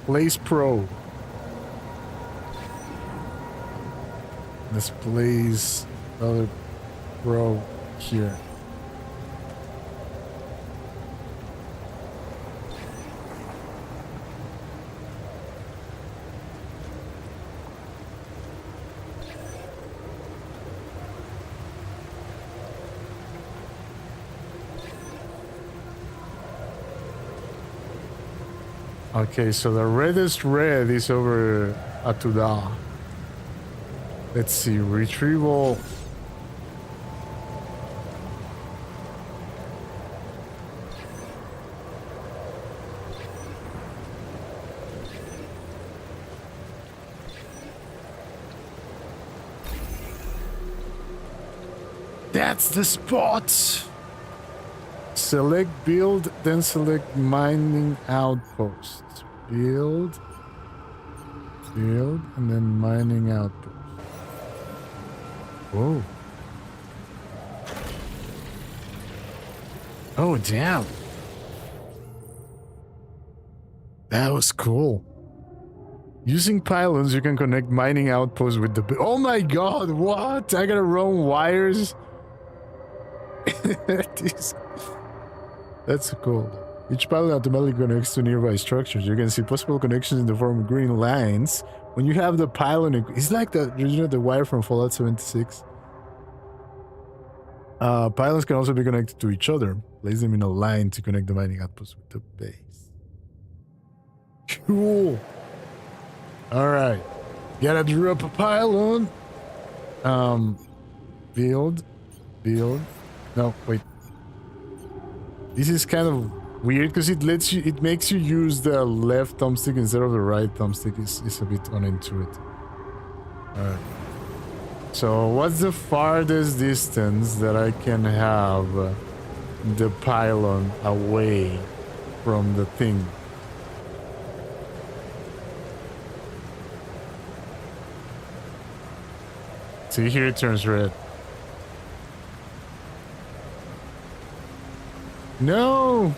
place probe. Let's place other probe here. Okay, so the reddest red is over Atuda. Let's see, retrieval. That's the spot. Select build, then select mining outpost. Build, and then mining outpost. Whoa. Oh, damn. That was cool. Using pylons, you can connect mining outposts with the... Oh my god, what? I gotta run wires? That's cool. Each pylon automatically connects to nearby structures. You can see possible connections in the form of green lines. When you have the pylon, it's like the, you know, the wire from Fallout 76. Pylons can also be connected to each other. Place them in a line to connect the mining outposts with the base. Cool. Alright. Gotta drop a pylon. Build. No, wait. This is kind of weird because it makes you use the left thumbstick instead of the right thumbstick. Is a bit unintuitive. Alright. So what's the farthest distance that I can have the pylon away from the thing? See, here it turns red. No!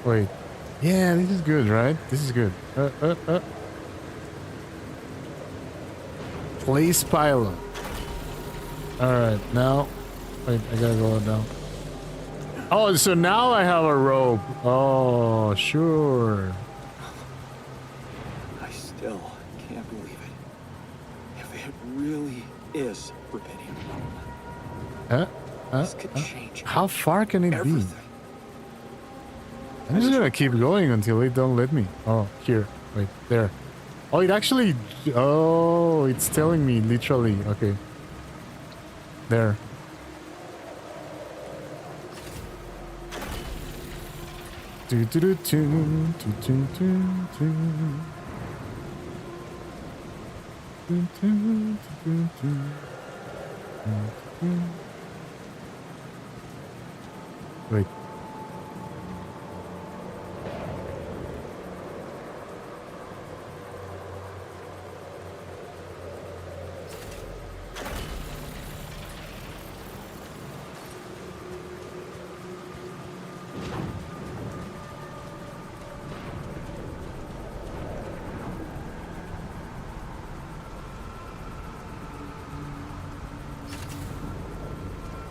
Wait. Yeah, this is good, right? This is good. Place pylon. Alright, now... Wait, I gotta go down. Oh, so now I have a rope. Oh, sure. I still can't believe it. If it really is rubidium, this could change how far can it everything. be? I'm just gonna keep going until it don't let me. Oh, here. Wait, there. Oh, it actually... Oh, it's telling me, literally. Okay. There. Do do do do do do do do. Do do do do do. Wait.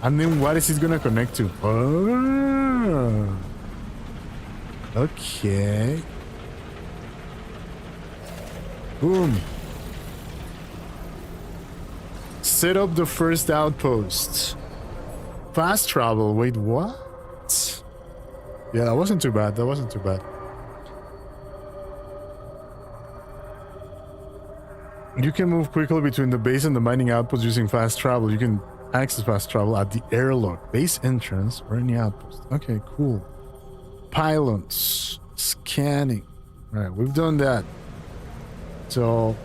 And then what is it gonna connect to? Oh, okay. Boom. Set up the first outpost. Fast travel. Wait, what? Yeah, that wasn't too bad. That wasn't too bad. You can move quickly between the base and the mining outpost using fast travel. You can access fast travel at the airlock, base entrance, or any outpost. Okay, cool. Pylons. Scanning. Alright, we've done that. So...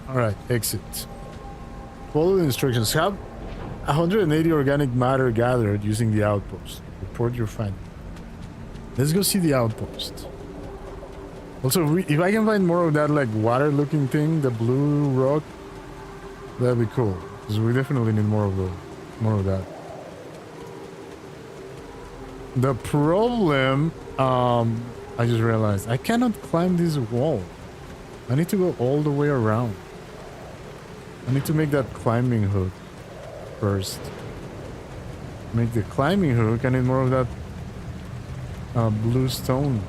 Alright, exit. Follow the instructions. Have 180 organic matter gathered using the outpost. Report your findings. Let's go see the outpost. Also, if I can find more of that like water-looking thing, the blue rock, that'd be cool. Because we definitely need more of those, more of that. The problem, I just realized I cannot climb this wall. I need to go all the way around. I need to make that climbing hook first. Make the climbing hook. I need more of that blue stone.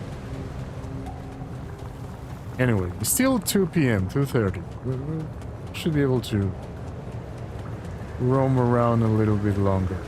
Anyway, it's still 2 p.m., 2:30. We should be able to roam around a little bit longer.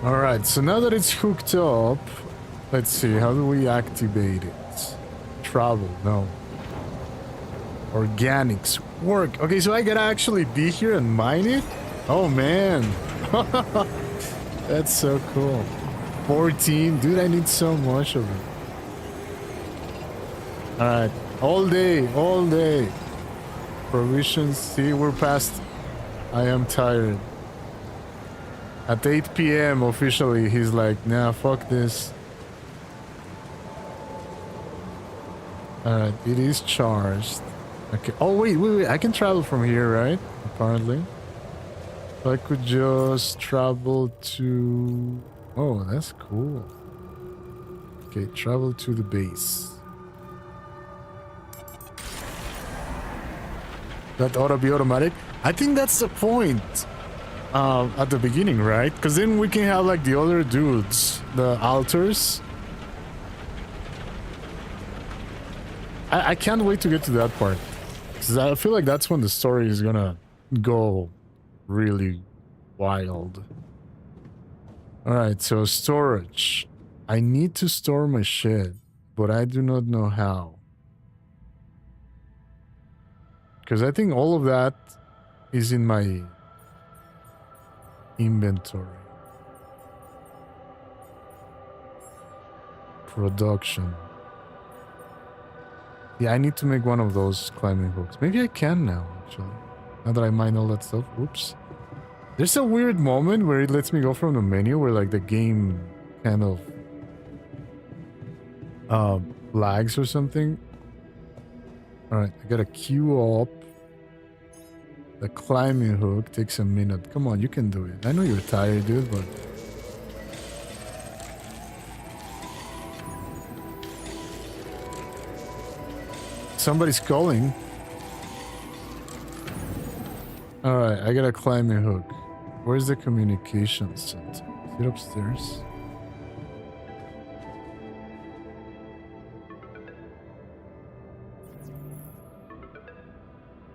Alright, so now that it's hooked up, let's see, how do we activate it? Travel, no. Organics, work. Okay, so I gotta actually be here and mine it? Oh man. That's so cool. 14, dude, I need so much of it. Alright, all day, all day. Provisions, see, we're past. I am tired. At 8 p.m. officially, he's like, nah, fuck this. Alright, it is charged. Okay. Oh, wait. I can travel from here, right? Apparently. So I could just travel to... Oh, that's cool. Okay, travel to the base. That ought to be automatic. I think that's the point. At the beginning, right? Because then we can have like the other dudes, the altars. I can't wait to get to that part. Because I feel like that's when the story is gonna go really wild. Alright, so storage. I need to store my shit, but I do not know how. Because I think all of that is in my inventory. Production. Yeah, I need to make one of those climbing hooks. Maybe I can now, actually. Now that I mine all that stuff. Oops. There's a weird moment where it lets me go from the menu where like the game kind of lags or something. Alright, I gotta queue up. The climbing hook takes a minute. Come on, you can do it. I know you're tired, dude, but... Somebody's calling. Alright, I got a climbing hook. Where's the communication center? Is it upstairs?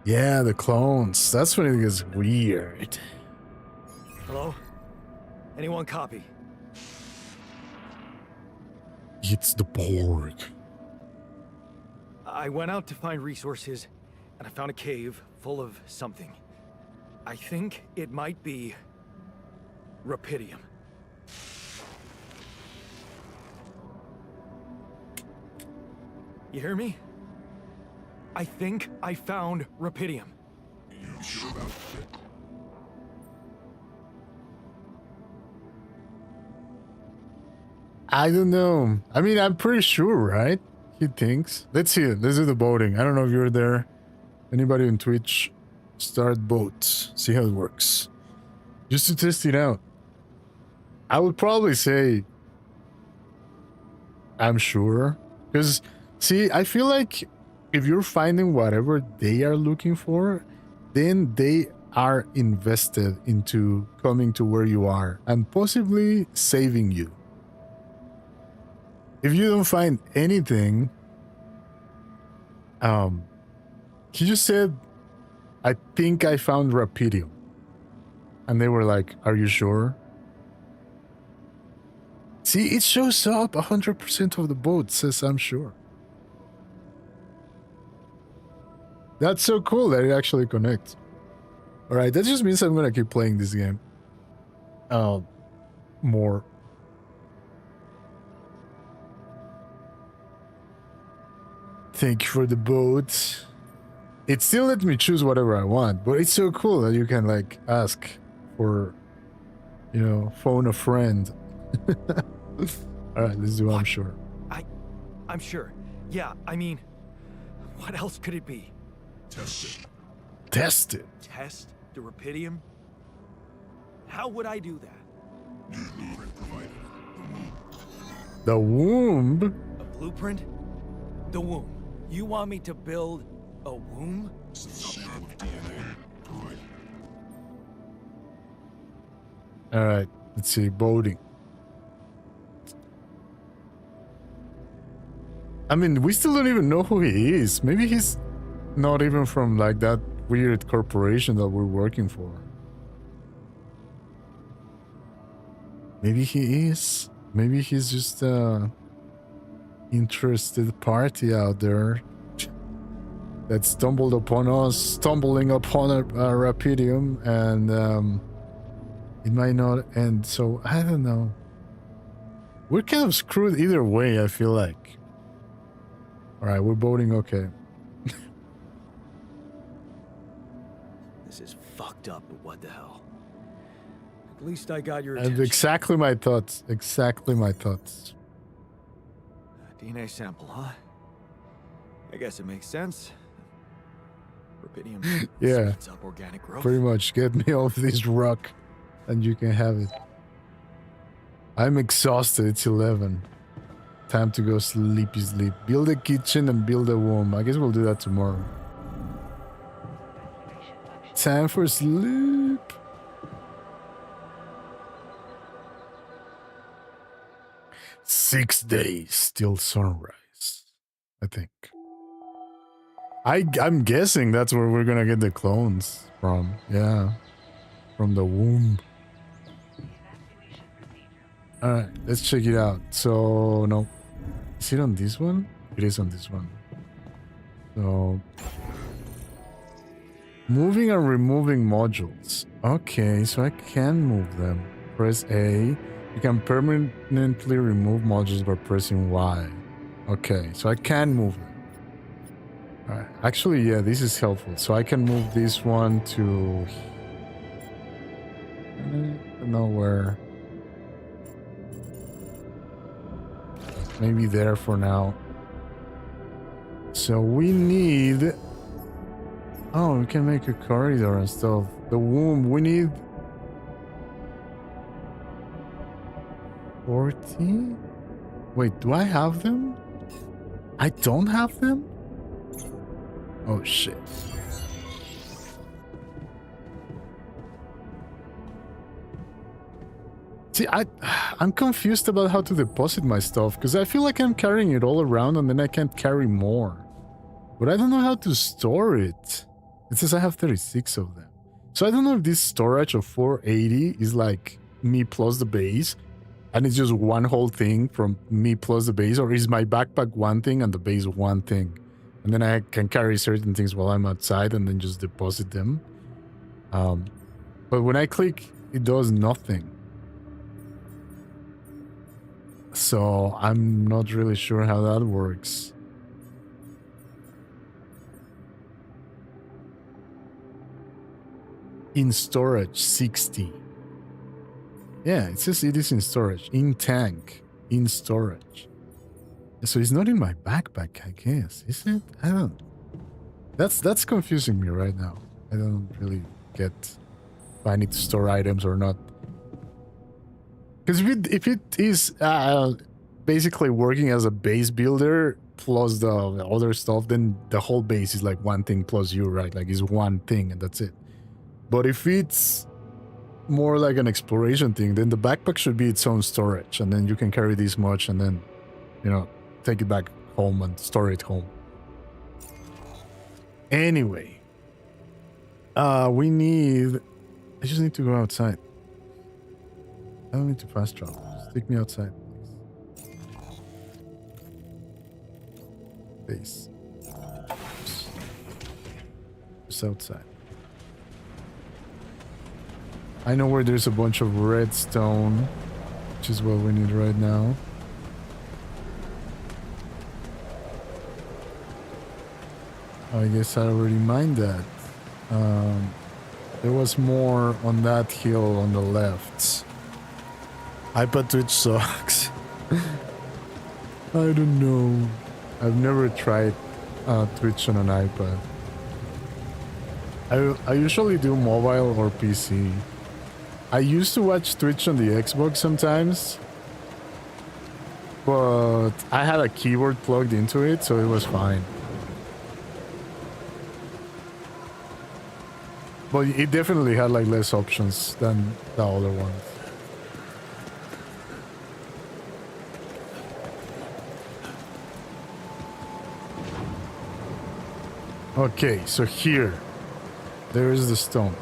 Yeah, the clones. That's when it gets weird. Hello? Anyone copy? It's the Borg. I went out to find resources, and I found a cave full of something. I think it might be Rapidium. You hear me? I think I found Rapidium. You sure about it? I don't know. I mean, I'm pretty sure, right? He thinks. Let's see it. Let's do the voting. I don't know if you're there. Anybody on Twitch? Start votes. See how it works. Just to test it out. I would probably say I'm sure. Because, see, I feel like if you're finding whatever they are looking for, then they are invested into coming to where you are and possibly saving you. If you don't find anything, he just said, I think I found Rapidium. And they were like, are you sure? See, it shows up 100% of the boat says I'm sure. That's so cool that it actually connects. Alright, that just means I'm gonna keep playing this game. More. Thank you for the boat. It still lets me choose whatever I want, but it's so cool that you can like ask for, you know, phone a friend. All right, let's do I'm sure. I'm sure. Yeah, I mean, what else could it be? Test it. Test it. Test the Rapidium? How would I do that? New blueprint provided. The womb? A blueprint? The womb. You want me to build a womb? Some sample of DNA provided. All right, let's see. Boating. I mean, we still don't even know who he is. Maybe he's not even from like that weird corporation that we're working for. Maybe he is. Maybe he's just a interested party out there that stumbled upon us, stumbling upon a Rapidium, and it might not end. So I don't know. We're kind of screwed either way, I feel like. All right, we're boating okay. This is fucked up, but what the hell? At least I got your And attention. exactly my thoughts. Exactly my thoughts. DNA sample, huh? I guess it makes sense. Rapidium Yeah. speeds up organic growth. Pretty much. Get me off this rock and you can have it. I'm exhausted. It's 11. Time to go sleepy sleep. Build a kitchen and build a womb. I guess we'll do that tomorrow. Time for sleep. Six days till sunrise, I think. I'm guessing that's where we're gonna get the clones from. Yeah, from the womb. All right, let's check it out. So no, is it on this one? It is on this one. So moving and removing modules. Okay, so I can move them. Press A. You can permanently remove modules by pressing Y. Okay, so I can move them. Alright, actually, yeah, this is helpful. So I can move this one to... I don't know where. Maybe there for now. So we need... Oh, we can make a corridor and stuff. The womb, we need... 40? Wait, do I have them? I don't have them? Oh shit. See, I'm confused about how to deposit my stuff because I feel like I'm carrying it all around and then I can't carry more. But I don't know how to store it. It says I have 36 of them. So I don't know if this storage of 480 is like me plus the base and it's just one whole thing from me plus the base, or is my backpack one thing and the base one thing? And then I can carry certain things while I'm outside and then just deposit them. But when I click, it does nothing. So I'm not really sure how that works. In storage, 60. Yeah, it says it is in storage. In tank. In storage. So it's not in my backpack, I guess. Is it? I don't... That's confusing me right now. I don't really get if I need to store items or not. Because if it is basically working as a base builder plus the other stuff, then the whole base is like one thing plus you, right? Like it's one thing and that's it. But if it's more like an exploration thing, then the backpack should be its own storage, and then you can carry this much and then, you know, take it back home and store it home. Anyway, we need... I just need to go outside. I don't need to fast travel. Just take me outside, please. Base. Just outside. I know where there's a bunch of redstone, which is what we need right now. I guess I already mined that. There was more on that hill on the left. iPad Twitch sucks. I don't know. I've never tried Twitch on an iPad. I usually do mobile or PC. I used to watch Twitch on the Xbox sometimes, but I had a keyboard plugged into it, so it was fine. But it definitely had like less options than the other ones. Okay, so here, there is the stone.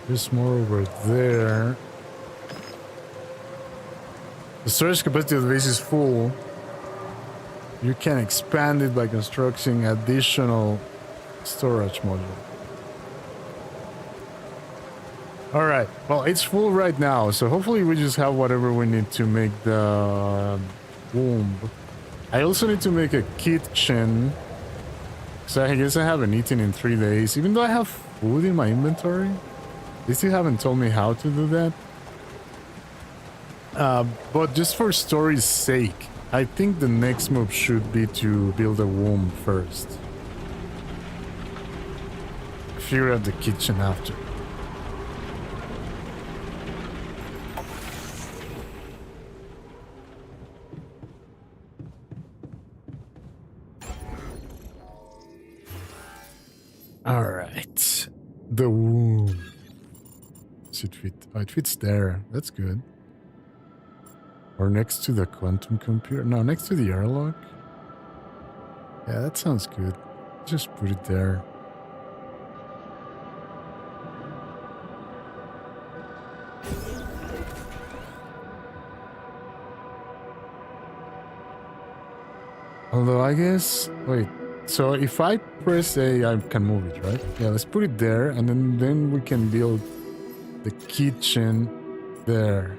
There's more over there. The storage capacity of the base is full. You can expand it by constructing additional storage module. Alright, well, it's full right now, so hopefully we just have whatever we need to make the womb. I also need to make a kitchen, so I guess I haven't eaten in 3 days, even though I have food in my inventory. They still haven't told me how to do that. But just for story's sake, I think the next move should be to build a womb first. Figure out the kitchen after. Alright. The womb. Does it fit? Oh, it fits there. That's good. Or next to the quantum computer. No, next to the airlock. Yeah, that sounds good. Just put it there. Although I guess... Wait. So if I press A, I can move it, right? Yeah, let's put it there. And then we can build the kitchen there.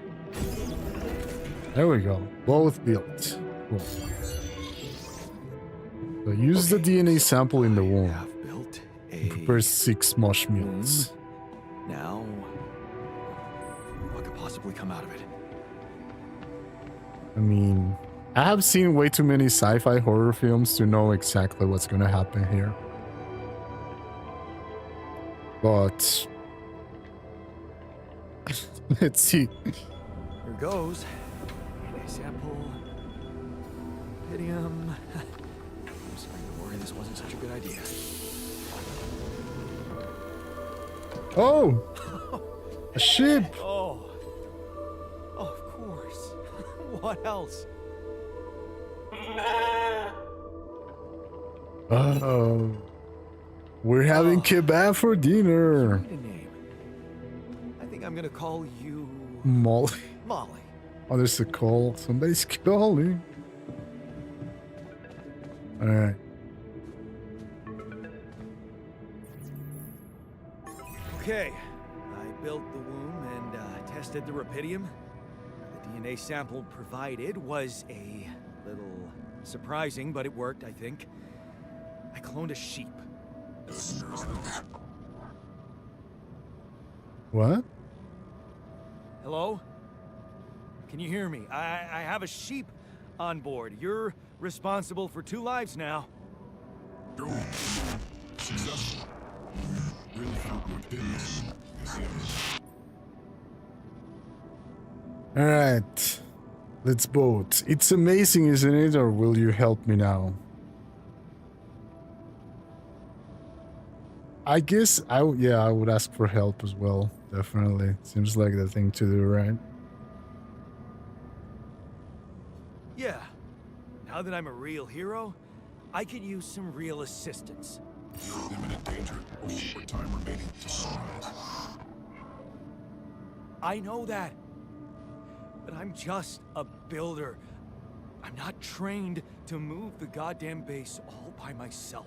There we go. Both built. Cool. So use the DNA sample in the womb. Built Prepare 6 mush meals. Now, what could possibly come out of it? I mean, I have seen way too many sci-fi horror films to know exactly what's gonna happen here. But let's see. Here goes. DNA sample. Pydium. I'm starting to worry this wasn't such a good idea. Oh! A ship! Oh, of course. What else? Oh. We're having kebab for dinner. Need a name. I think I'm gonna call you Molly. Molly. Oh, there's a call. Somebody's calling. Alright. Okay, I built the womb and tested the rapidium. The DNA sample provided was a little surprising, but it worked, I think. I cloned a sheep. What? Hello? Can you hear me? I have a sheep on board. You're responsible for 2 lives now. Go. Successful. Really found my business. Alright. Let's vote. It's amazing, isn't it? Or will you help me now? I guess I would ask for help as well. Definitely. Seems like the thing to do, right? Yeah. now that I'm a real hero, I could use some real assistance. You're in imminent danger. Only short time remaining to sunrise. I know that. But I'm just a builder. I'm not trained to move the goddamn base all by myself.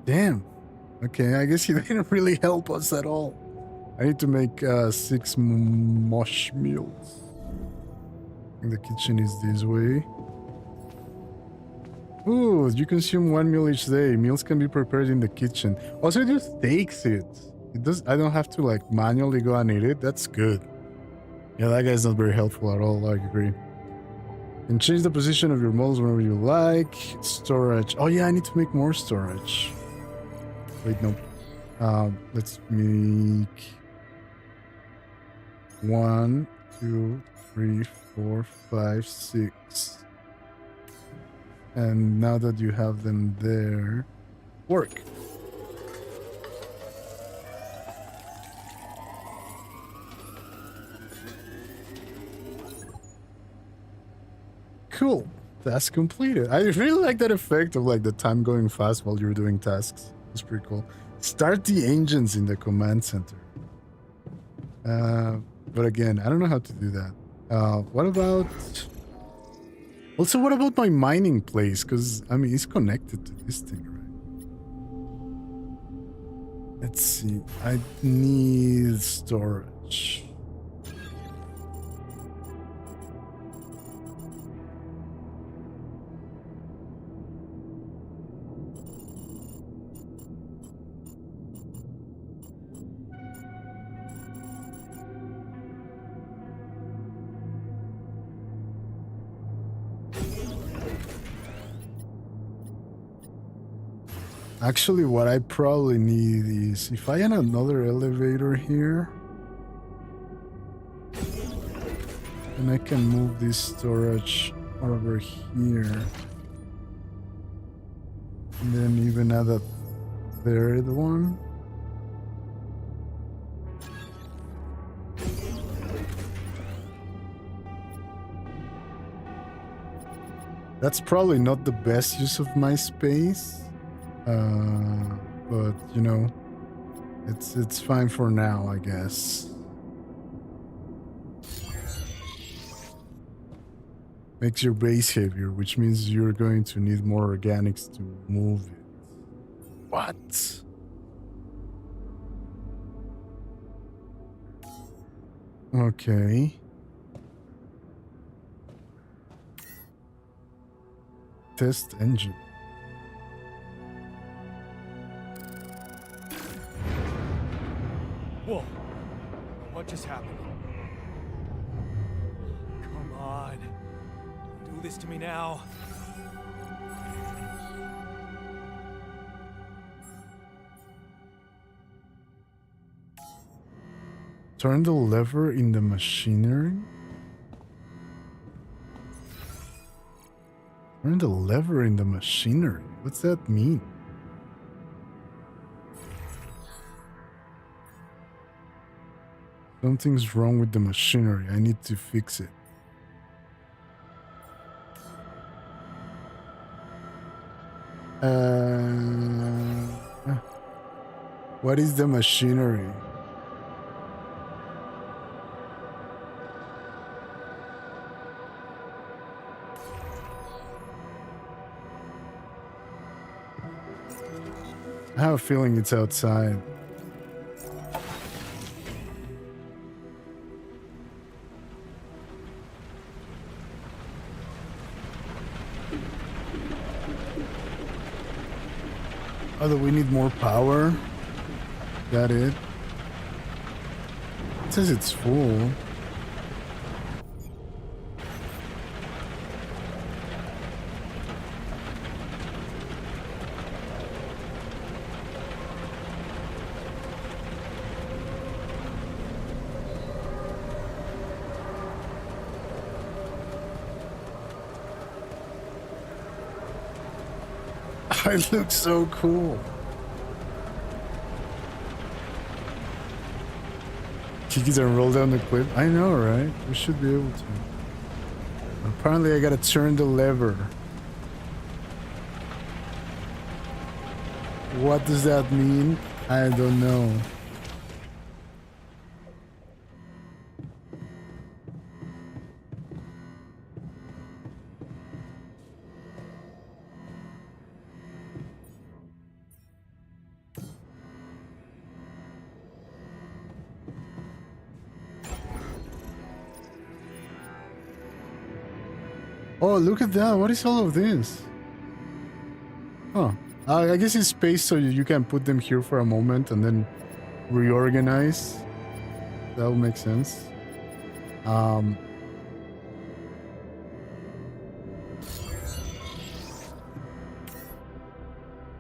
Damn. Okay, I guess he didn't really help us at all. I need to make 6 mosh meals. I think the kitchen is this way. Ooh, you consume 1 meal each day. Meals can be prepared in the kitchen. Also, it just takes it. It does. I don't have to like manually go and eat it. That's good. Yeah, that guy's not very helpful at all. I agree. And change the position of your models whenever you like. Storage. Oh yeah, I need to make more storage. Wait, no. Let's make 1, 2, 3, 4, 5, 6. And now that you have them there, work. Cool. Task completed. I really like that effect of like the time going fast while you're doing tasks. It's pretty cool. Start the engines in the command center. But again, I don't know how to do that. What about... Also, what about my mining place? Because, I mean, it's connected to this thing, right? Let's see. I need storage. Actually, what I probably need is if I had another elevator here, then I can move this storage over here. And then even add a third one. That's probably not the best use of my space. But you know, it's fine for now, I guess. Makes your base heavier, which means you're going to need more organics to move it. What? Okay. Test engine. Whoa. What just happened? Come on. Do this to me now. Turn the lever in the machinery. Turn the lever in the machinery. What's that mean? Something's wrong with the machinery. I need to fix it. What is the machinery? I have a feeling it's outside. Oh, we need more power? Got it. It says it's full. It looks so cool. Kick it and roll down the cliff. I know, right? We should be able to. Apparently I gotta turn the lever. What does that mean? I don't know. Oh, look at that. What is all of this? Oh, I guess it's space so you can put them here for a moment and then reorganize. That will make sense.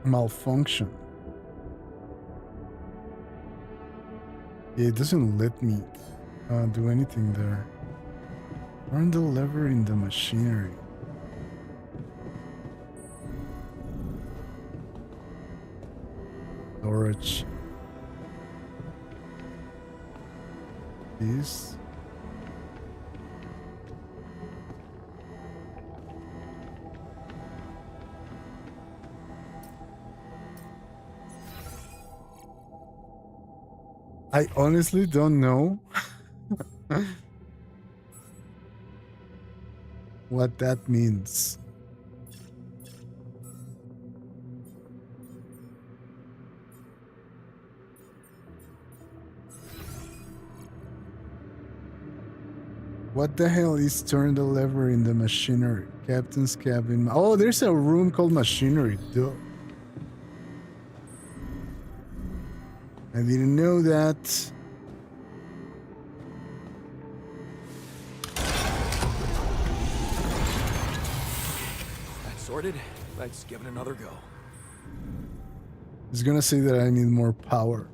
Malfunction. It doesn't let me do anything there. Turn the lever in the machinery. Storage. This. I honestly don't know what that means. What the hell is turn the lever in the machinery? Captain's cabin. Oh, there's a room called machinery. Duh. I didn't know that. That's sorted. Let's give it another go. It's gonna say that I need more power.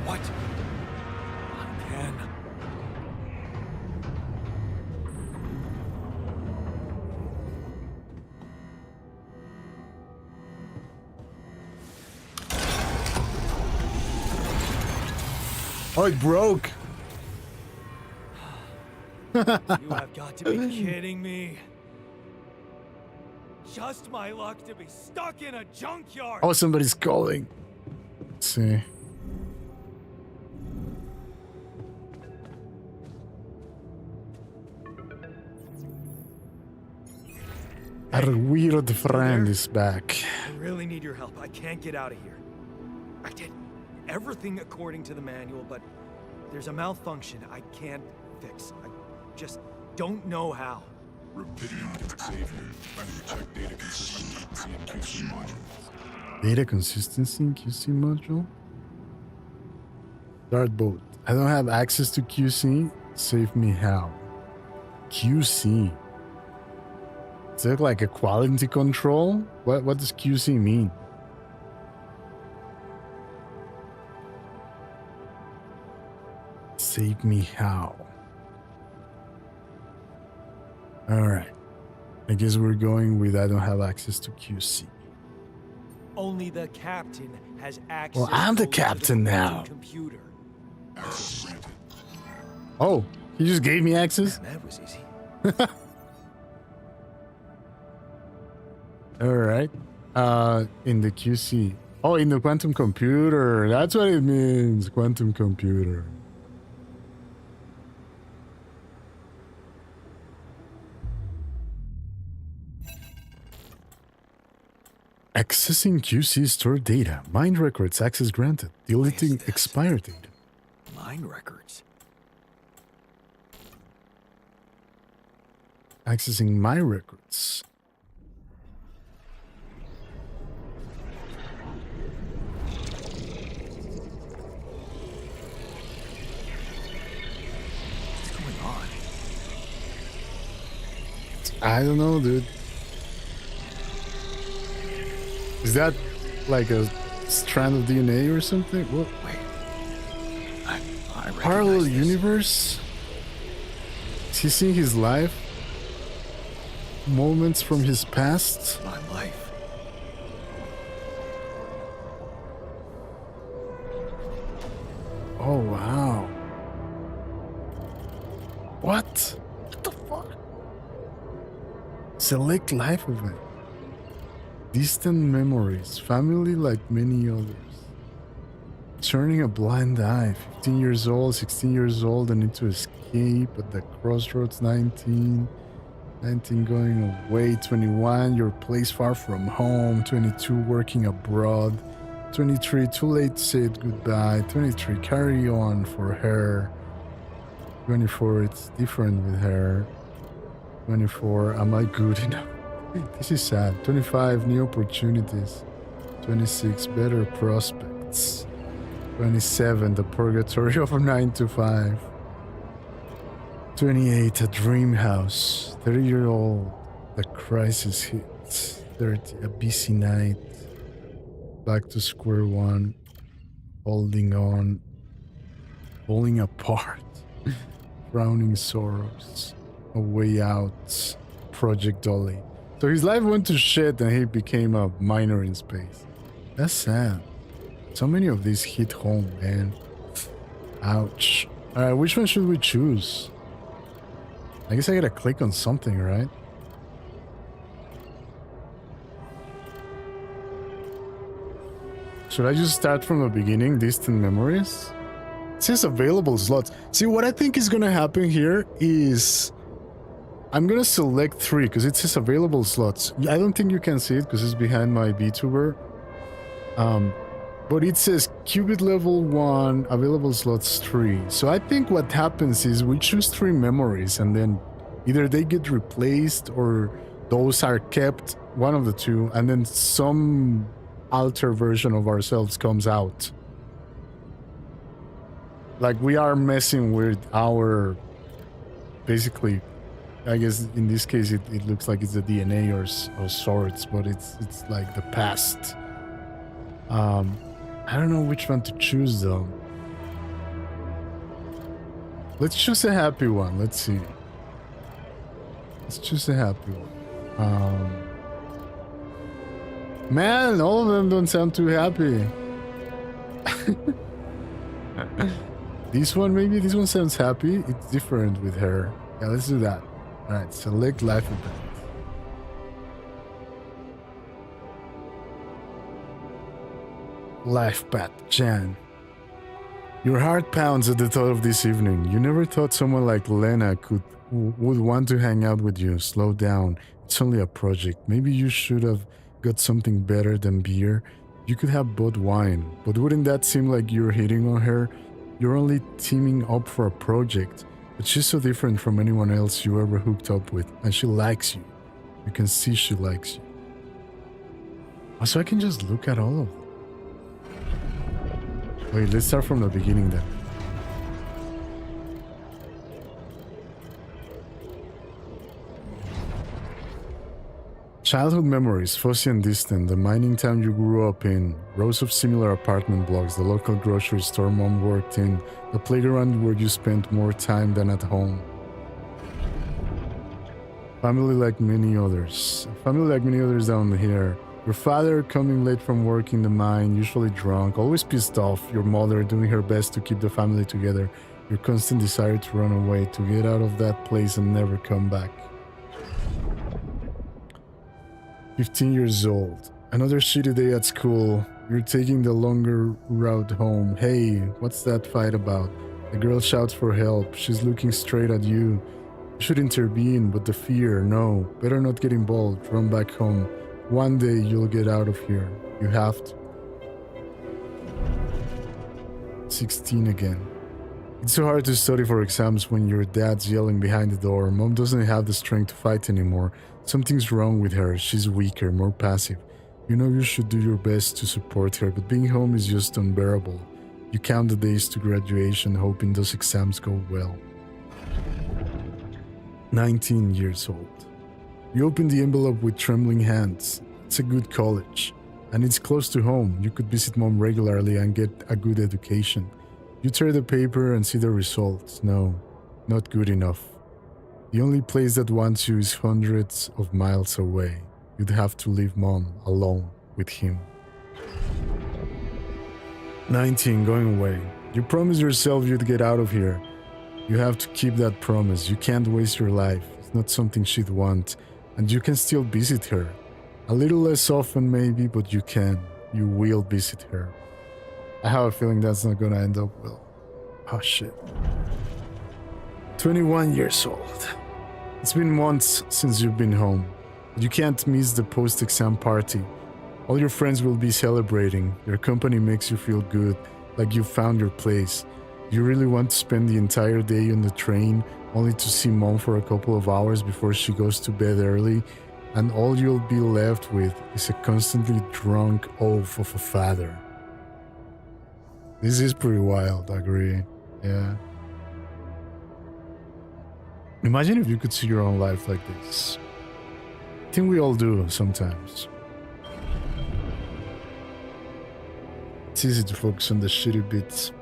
What? Again? Oh, it broke. You have got to be kidding me. Just my luck to be stuck in a junkyard. Oh, somebody's calling. Let's see. Our weird friend is back. I really need your help. I can't get out of here. I did everything according to the manual, but there's a malfunction I can't fix. I just don't know how. Repeat save and check data consistency in QC module. Data consistency in QC module? Start boat. I don't have access to QC. Save me how? QC. Is that like a quality control? What does QC mean? Save me how? Alright. I guess we're going with I don't have access to QC. Only the captain has access. Well, I'm the over to captain now. Computer. Access granted. Oh, he just gave me access? That was easy. Alright. In the QC. Oh, in the quantum computer. That's what it means. Quantum computer. Accessing QC stored data. Mind records access granted. Deleting expired data. Mine records. Accessing my records. What's going on? I don't know, dude. Is that like a strand of DNA or something? What? Wait. I recognize Parallel this. universe? Is he seeing his life? Moments from his past? My life. Oh, wow. What? What the fuck? Select life event. Distant memories. Family like many others. Turning a blind eye. 15 years old, 16 years old. I need to escape at the crossroads. 19. 19 going away. 21. Your place far from home. 22 working abroad. 23 too late to say it goodbye. 23 carry on for her. 24 it's different with her. 24 am I good enough? This is sad. 25 new opportunities. 26 better prospects. 27 the purgatory of 9 to 5. 28 a dream house. 30-year-old the crisis hits. 30 a busy night. Back to square one. Holding on. Falling apart. Frowning sorrows. A way out. Project Dolly. So his life went to shit and he became a miner in space. That's sad. So many of these hit home, man. Ouch. Alright, which one should we choose? I guess I gotta click on something, right? Should I just start from the beginning? Distant memories? It says available slots. See, what I think is gonna happen here is I'm gonna select 3 because it says available slots. I don't think you can see it because it's behind my VTuber. But it says qubit level 1, available slots 3. So I think what happens is we choose 3 memories and then either they get replaced or those are kept, one of the two, and then some alter version of ourselves comes out. Like we are messing with our, basically, I guess in this case it looks like it's the DNA or sorts, but it's like the past. I don't know which one to choose though. Let's choose a happy one. Let's see. Let's choose a happy one. Man, all of them don't sound too happy. This one, maybe this one sounds happy. It's different with her. Yeah, let's do that. All right, select life event. Life path, Jan. Your heart pounds at the thought of this evening. You never thought someone like Lena would want to hang out with you. Slow down. It's only a project. Maybe you should have got something better than beer. You could have bought wine. But wouldn't that seem like you're hitting on her? You're only teaming up for a project. But she's so different from anyone else you ever hooked up with. And she likes you. You can see she likes you. Oh, so I can just look at all of them. Wait, let's start from the beginning then. Childhood memories, fuzzy and distant, the mining town you grew up in, rows of similar apartment blocks, the local grocery store mom worked in, the playground where you spent more time than at home. Family like many others. Family like many others down here. Your father coming late from work in the mine, usually drunk, always pissed off. Your mother doing her best to keep the family together. Your constant desire to run away, to get out of that place and never come back. 15 years old. Another shitty day at school. You're taking the longer route home. Hey, what's that fight about? The girl shouts for help. She's looking straight at you. You should intervene, but the fear, no. Better not get involved. Run back home. One day you'll get out of here. You have to. 16 again. It's so hard to study for exams when your dad's yelling behind the door. Mom doesn't have the strength to fight anymore. Something's wrong with her. She's weaker, more passive. You know you should do your best to support her, but being home is just unbearable. You count the days to graduation, hoping those exams go well. 19 years old. You open the envelope with trembling hands. It's a good college, and it's close to home. You could visit mom regularly and get a good education. You tear the paper and see the results. No, not good enough. The only place that wants you is hundreds of miles away. You'd have to leave mom alone with him. 19, going away. You promised yourself you'd get out of here. You have to keep that promise. You can't waste your life. It's not something she'd want. And you can still visit her. A little less often maybe, but you can. You will visit her. I have a feeling that's not gonna end up well. Oh shit. 21 years old. It's been months since you've been home. But you can't miss the post-exam party. All your friends will be celebrating. Your company makes you feel good, like you found your place. You really want to spend the entire day on the train, only to see mom for a couple of hours before she goes to bed early, and all you'll be left with is a constantly drunk oaf of a father. This is pretty wild, I agree. Yeah. Imagine if you could see your own life like this. I think we all do sometimes. It's easy to focus on the shitty bits.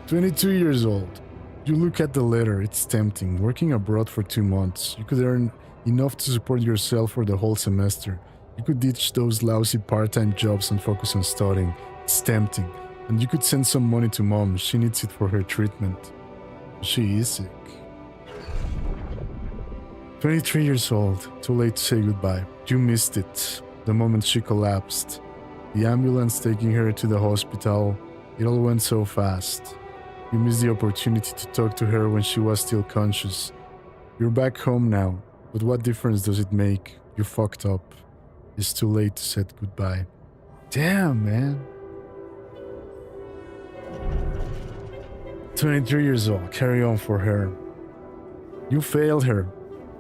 22 years old. You look at the letter, it's tempting. Working abroad for 2 months, you could earn enough to support yourself for the whole semester. You could ditch those lousy part-time jobs and focus on studying. It's tempting. And you could send some money to mom, she needs it for her treatment. She is sick. 23 years old, too late to say goodbye. You missed it, the moment she collapsed. The ambulance taking her to the hospital, it all went so fast. You missed the opportunity to talk to her when she was still conscious. You're back home now, but what difference does it make? You fucked up. It's too late to say goodbye. Damn, man. 23 years old, carry on for her. You failed her,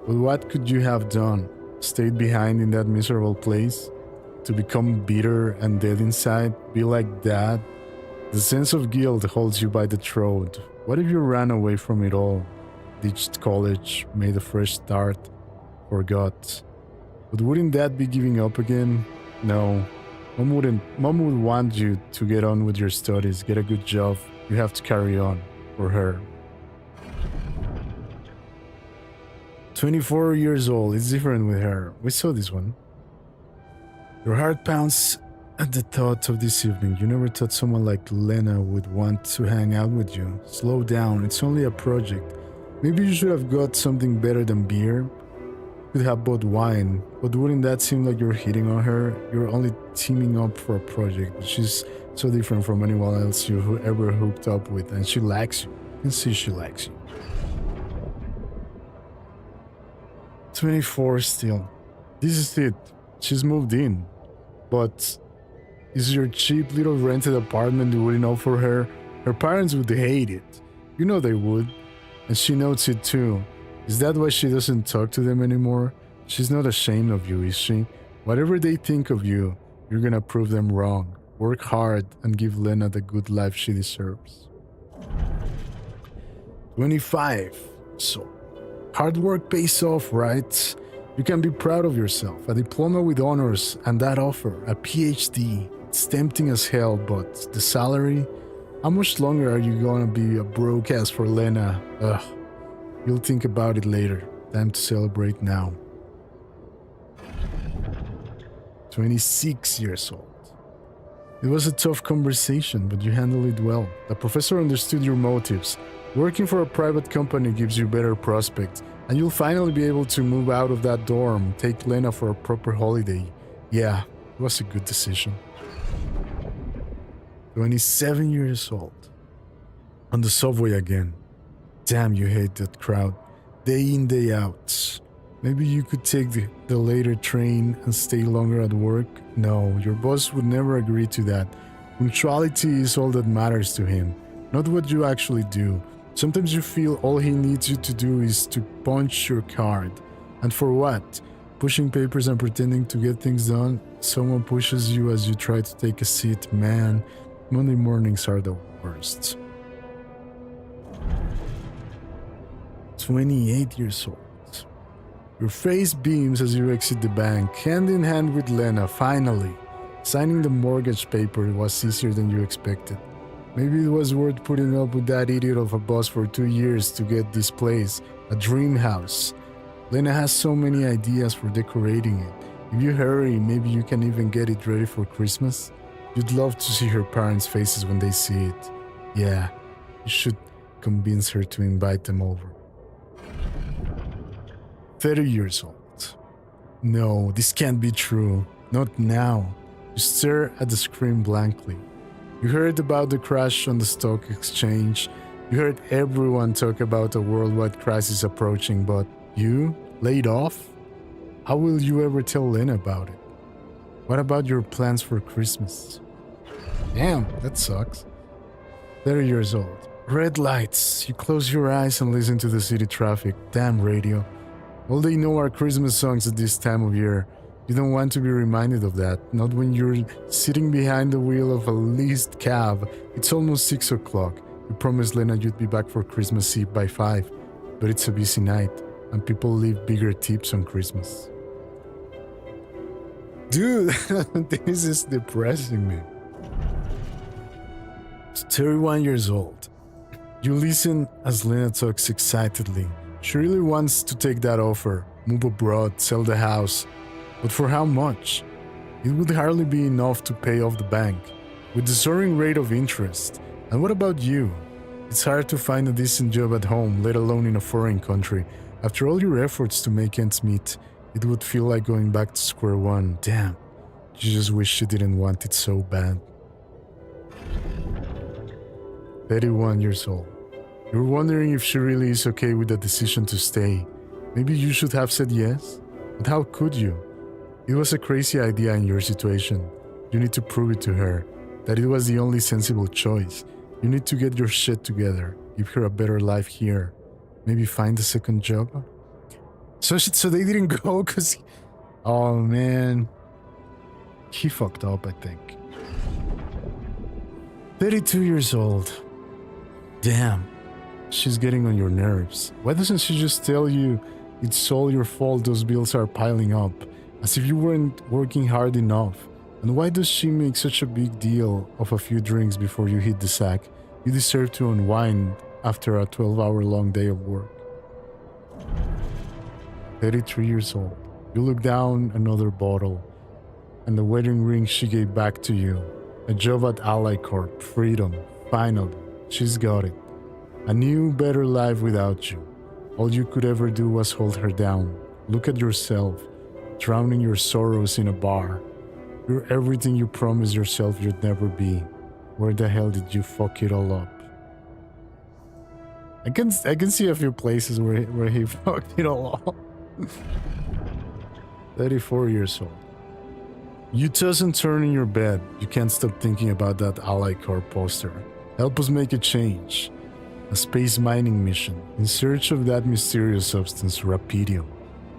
but what could you have done? Stayed behind in that miserable place? To become bitter and dead inside? Be like that? The sense of guilt holds you by the throat. What if you ran away from it all? Ditched college, made a fresh start, forgot. But wouldn't that be giving up again? No. Mom would want you to get on with your studies, get a good job. You have to carry on for her. 24 years old, it's different with her. We saw this one. Your heart pounds at the thought of this evening. You never thought someone like Lena would want to hang out with you. Slow down, it's only a project. Maybe you should have got something better than beer. You could have bought wine, but wouldn't that seem like you're hitting on her? You're only teaming up for a project, but she's so different from anyone else you ever hooked up with, and she likes you. You can see she likes you. 24 still. This is it. She's moved in. But is your cheap little rented apartment good enough for her? Her parents would hate it. You know they would. And she knows it too. Is that why she doesn't talk to them anymore? She's not ashamed of you, is she? Whatever they think of you, you're gonna prove them wrong. Work hard and give Lena the good life she deserves. 25. So, hard work pays off, right? You can be proud of yourself. A diploma with honors and that offer, a PhD. It's tempting as hell, but the salary? How much longer are you gonna be a broke ass for Lena? Ugh. You'll think about it later. Time to celebrate now. 26 years old. It was a tough conversation, but you handled it well. The professor understood your motives. Working for a private company gives you better prospects, and you'll finally be able to move out of that dorm, take Lena for a proper holiday. Yeah, it was a good decision. 27 years old. On the subway again. Damn, you hate that crowd. Day in, day out. Maybe you could take the later train and stay longer at work? No, your boss would never agree to that. Punctuality is all that matters to him, not what you actually do. Sometimes you feel all he needs you to do is to punch your card. And for what? Pushing papers and pretending to get things done? Someone pushes you as you try to take a seat. Man, Monday mornings are the worst. 28 years old. Your face beams as you exit the bank, hand in hand with Lena, finally. Signing the mortgage paper was easier than you expected. Maybe it was worth putting up with that idiot of a boss for 2 years to get this place, a dream house. Lena has so many ideas for decorating it. If you hurry, maybe you can even get it ready for Christmas. You'd love to see her parents' faces when they see it. Yeah, you should convince her to invite them over. 30 years old. No, this can't be true. Not now. You stare at the screen blankly. You heard about the crash on the stock exchange. You heard everyone talk about a worldwide crisis approaching, but you? Laid off? How will you ever tell Lena about it? What about your plans for Christmas? Damn, that sucks. 30 years old. Red lights. You close your eyes and listen to the city traffic. Damn radio. All they know are Christmas songs at this time of year. You don't want to be reminded of that. Not when you're sitting behind the wheel of a leased cab. It's almost 6 o'clock. You promised Lena you'd be back for Christmas Eve by 5. But it's a busy night. And people leave bigger tips on Christmas. Dude, this is depressing me. It's 31 years old. You listen as Lena talks excitedly. She really wants to take that offer, move abroad, sell the house. But for how much? It would hardly be enough to pay off the bank, with the soaring rate of interest. And what about you? It's hard to find a decent job at home, let alone in a foreign country. After all your efforts to make ends meet, it would feel like going back to square one. Damn, you just wish you didn't want it so bad. 31 years old. You're wondering if she really is okay with the decision to stay. Maybe you should have said yes? But how could you? It was a crazy idea in your situation. You need to prove it to her, that it was the only sensible choice. You need to get your shit together, give her a better life here. Maybe find a second job? So they didn't go because... Oh man. He fucked up, I think. 32 years old. Damn. She's getting on your nerves. Why doesn't she just tell you it's all your fault those bills are piling up? As if you weren't working hard enough. And why does she make such a big deal of a few drinks before you hit the sack? You deserve to unwind after a 12-hour-long day of work. 33 years old. You look down another bottle. And the wedding ring she gave back to you. A job at Ally Corp. Freedom. Finally. She's got it. A new, better life without you. All you could ever do was hold her down. Look at yourself, drowning your sorrows in a bar. You're everything you promised yourself you'd never be. Where the hell did you fuck it all up? I can see a few places where he fucked it all up. 34 years old. You toss and turn in your bed. You can't stop thinking about that Ally Corp poster. Help us make a change. A space mining mission in search of that mysterious substance, Rapidium.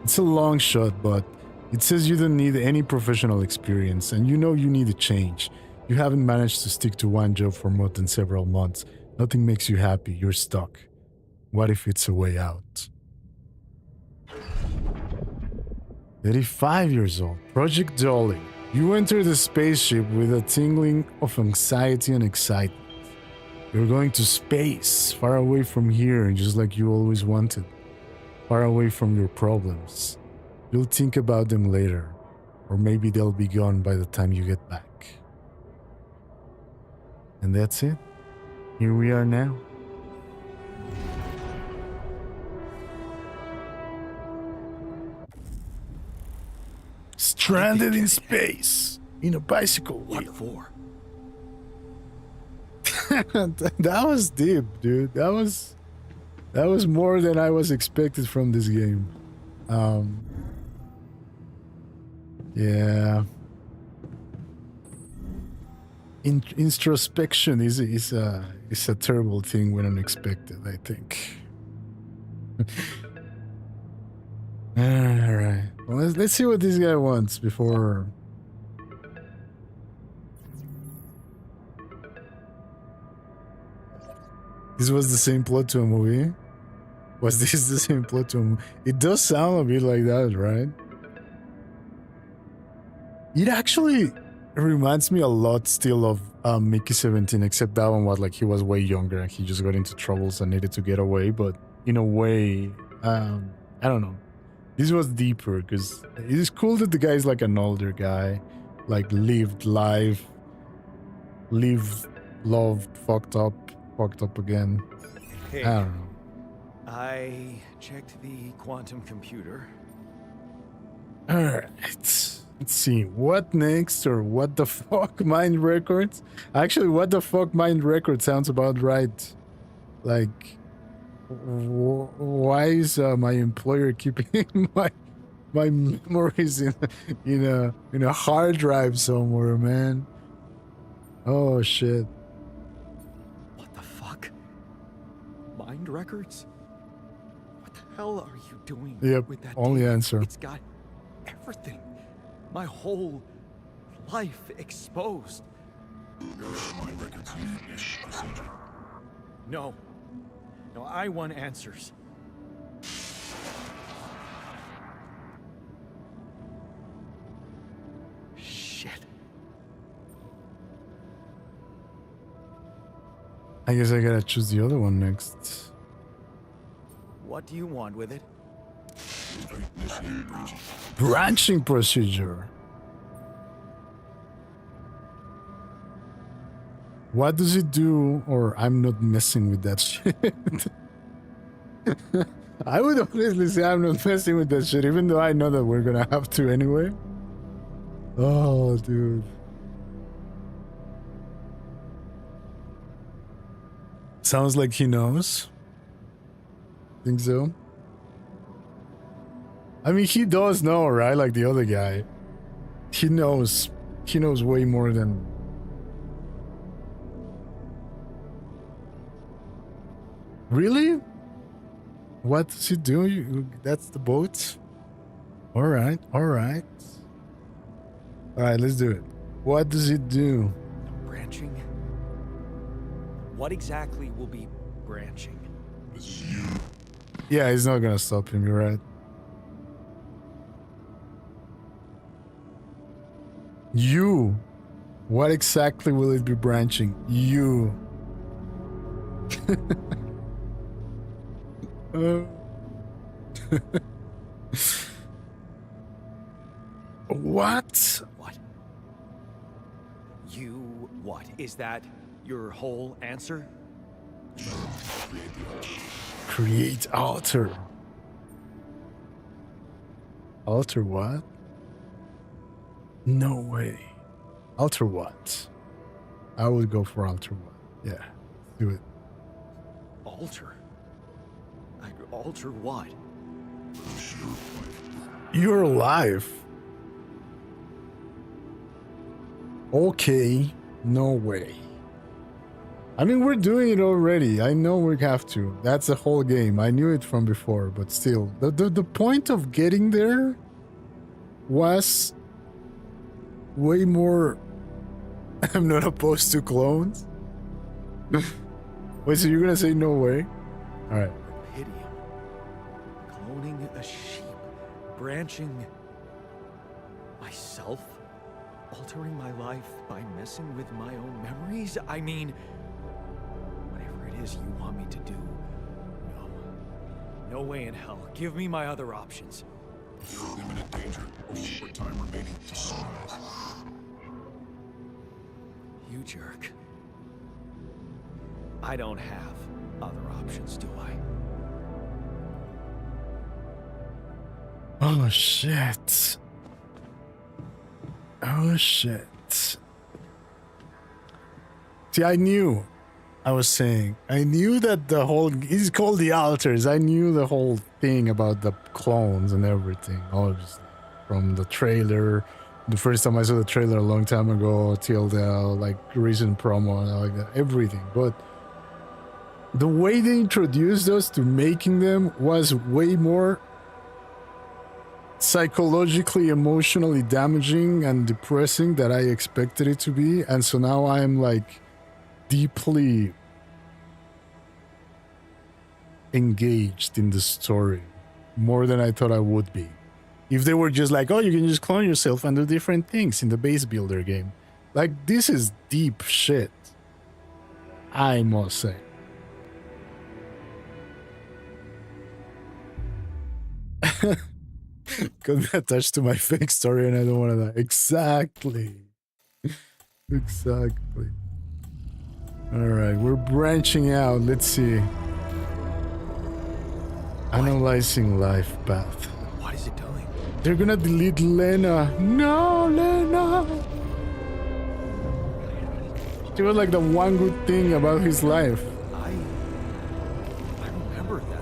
It's a long shot, but it says you don't need any professional experience, and you know you need a change. You haven't managed to stick to one job for more than several months. Nothing makes you happy. You're stuck. What if it's a way out? 35 years old. Project Dolly. You enter the spaceship with a tingling of anxiety and excitement. You're going to space, far away from here, just like you always wanted. Far away from your problems. You'll think about them later, or maybe they'll be gone by the time you get back. And that's it. Here we are now. Stranded in space, in a bicycle wheel. What for? That was deep, dude. That was more than I was expected from this game. Yeah. Introspection is a terrible thing when unexpected, I think. All right. Well, let's see what this guy wants before. This was the same plot to a movie? Was this the same plot to a movie? It does sound a bit like that, right? It actually reminds me a lot still of Mickey 17, except that one was like he was way younger and he just got into troubles and needed to get away. But in a way, I don't know. This was deeper because it is cool that the guy is like an older guy, like lived life, lived, loved, fucked up, fucked up again. Okay. I don't know. I checked the quantum computer. Alright. Let's see. What next or what the fuck mind records? Actually, what the fuck mind record sounds about right. Like, why is my employer keeping my memories in a hard drive somewhere, man? Oh shit. What the fuck? Mind records? What the hell are you doing Yep, with that only data? answer. It's got everything. My whole life exposed. Mind records ish, Center. No. No, I want answers. Shit. I guess I gotta choose the other one next. What do you want with it? Initiate branching. Branching procedure. What does it do? Or I'm not messing with that shit. I would honestly say I'm not messing with that shit, even though I know that we're gonna have to anyway. Oh, dude. Sounds like he knows. Think so? I mean, he does know, right? Like the other guy. He knows. He knows way more than... Really? What does he do? That's the boat? Alright, alright. Alright, let's do it. What does it do? Branching? What exactly will be branching? This is you. Yeah, he's not gonna stop him, you're right. You. What exactly will it be branching? You. What? What? You what? Is that your whole answer? Create alter. Alter what? No way. Alter what? I would go for alter what. Yeah, do it. Alter? I'd alter what? Your life. Okay, no way. I mean, we're doing it already. I know we have to. That's the whole game. I knew it from before, but still. The point of getting there was way more... I'm not opposed to clones. Wait, so you're gonna say no way? Alright. Pydium. Cloning a sheep. Branching myself? Altering my life by messing with my own memories? I mean, whatever it is you want me to do, no. No way in hell. Give me my other options. You're in imminent danger. Short time remaining to sunrise. You jerk. I don't have other options, do I? Oh, shit. Oh, shit. See, I knew. I was saying. I knew that the whole... It's called the alters. I knew the whole thing about the clones and everything. Obviously. From the trailer. The first time I saw the trailer a long time ago till the, like, recent promo and like that. Everything. But the way they introduced us to making them was way more psychologically, emotionally damaging and depressing that I expected it to be. And so now I'm like deeply engaged in the story more than I thought I would be. If they were just like, oh, you can just clone yourself and do different things in the base builder game. Like, this is deep shit, I must say. Got attached to my fake story and I don't want to die. Exactly. Exactly. Alright, we're branching out. Let's see. Analyzing life path. What is it doing? They're gonna delete Lena. No, Lena! She was like the one good thing about his life. I remember that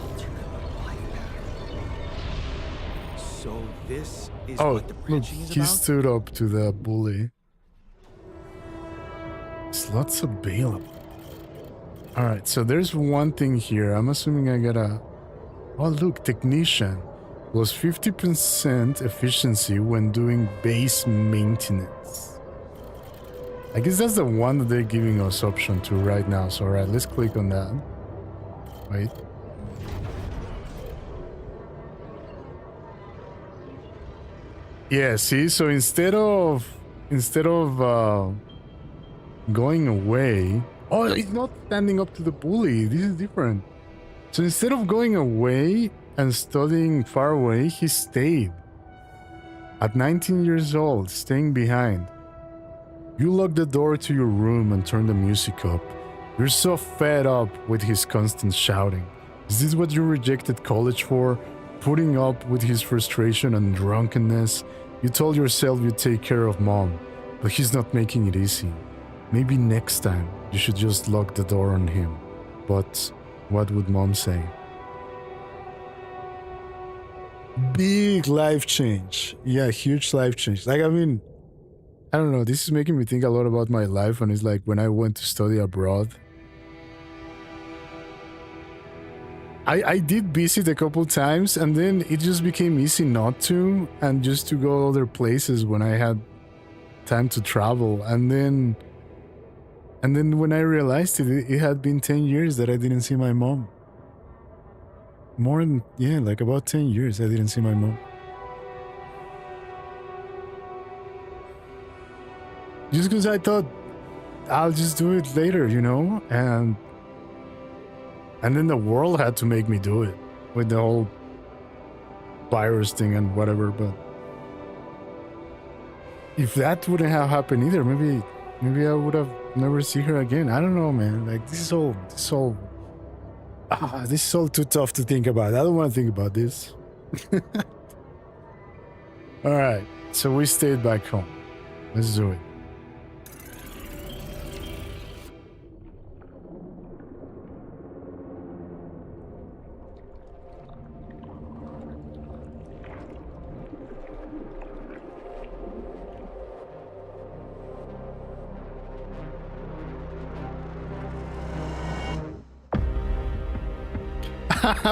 alternate life path. So this is Oh, what the look, branching is he about? stood up to the bully. Slots available. Alright, so there's one thing here. I'm assuming I gotta... Oh, look, technician. Was 50% efficiency when doing base maintenance. I guess that's the one that they're giving us option to right now. So, alright, let's click on that. Wait. Yeah, see? So instead of going away... Oh, he's not standing up to the bully. This is different. So instead of going away and studying far away, he stayed. At 19 years old, staying behind. You lock the door to your room and turn the music up. You're so fed up with his constant shouting. Is this what you rejected college for? Putting up with his frustration and drunkenness? You told yourself you'd take care of mom, but he's not making it easy. Maybe next time you should just lock the door on him. But what would mom say? Big life change. Yeah, huge life change. Like, I mean, I don't know. This is making me think a lot about my life. And it's like when I went to study abroad. I did visit a couple times and then it just became easy not to. And just to go other places when I had time to travel. And then when I realized it had been 10 years that I didn't see my mom. More than, yeah, like about 10 years I didn't see my mom. Just because I thought, I'll just do it later, you know? And then the world had to make me do it. With the whole virus thing and whatever, but... If that wouldn't have happened either, maybe I would have never see her again. I don't know, man. Like, this is all too tough to think about. I don't want to think about this. Alright, so we stayed back home. Let's do it.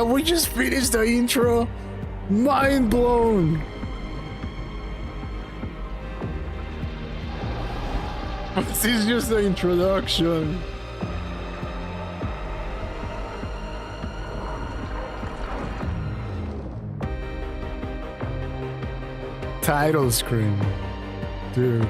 We just finished the intro. Mind blown. This is just the introduction. Title screen. Dude.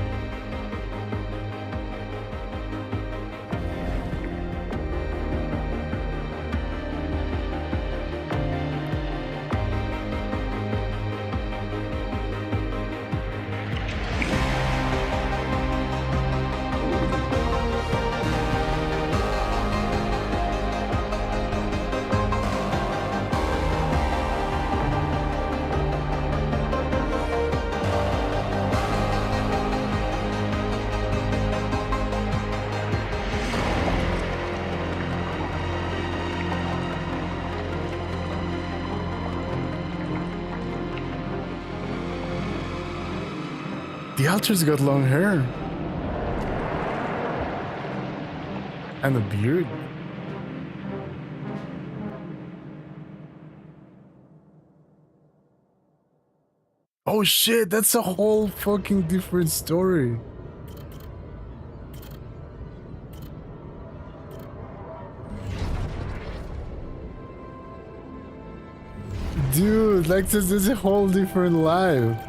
The Altar's got long hair. And a beard. Oh shit, that's a whole fucking different story. Dude, like this is a whole different life.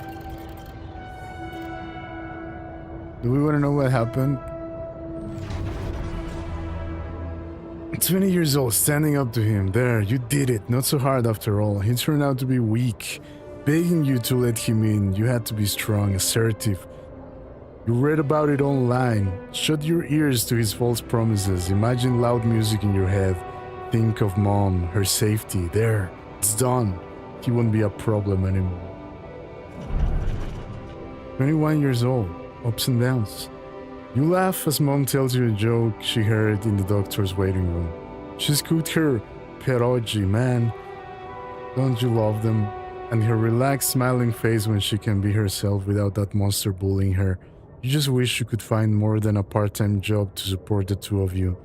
Do we want to know what happened? 20 years old, standing up to him. There, you did it. Not so hard after all. He turned out to be weak. Begging you to let him in. You had to be strong, assertive. You read about it online. Shut your ears to his false promises. Imagine loud music in your head. Think of mom, her safety. There, it's done. He won't be a problem anymore. 21 years old, ups and downs. You laugh as mom tells you a joke she heard in the doctor's waiting room. She's cooked her pierogi, man. Don't you love them? And her relaxed, smiling face when she can be herself without that monster bullying her. You just wish you could find more than a part-time job to support the two of you.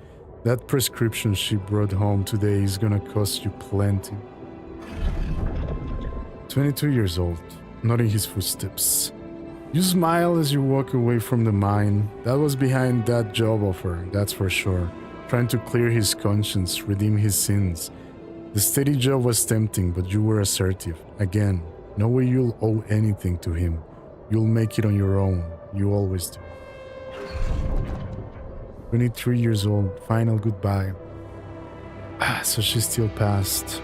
That prescription she brought home today is gonna cost you plenty. 22 years old, not in his footsteps. You smile as you walk away from the mine. That was behind that job offer, that's for sure. Trying to clear his conscience, redeem his sins. The steady job was tempting, but you were assertive. Again, no way you'll owe anything to him. You'll make it on your own. You always do. 23 years old, final goodbye. So she still passed.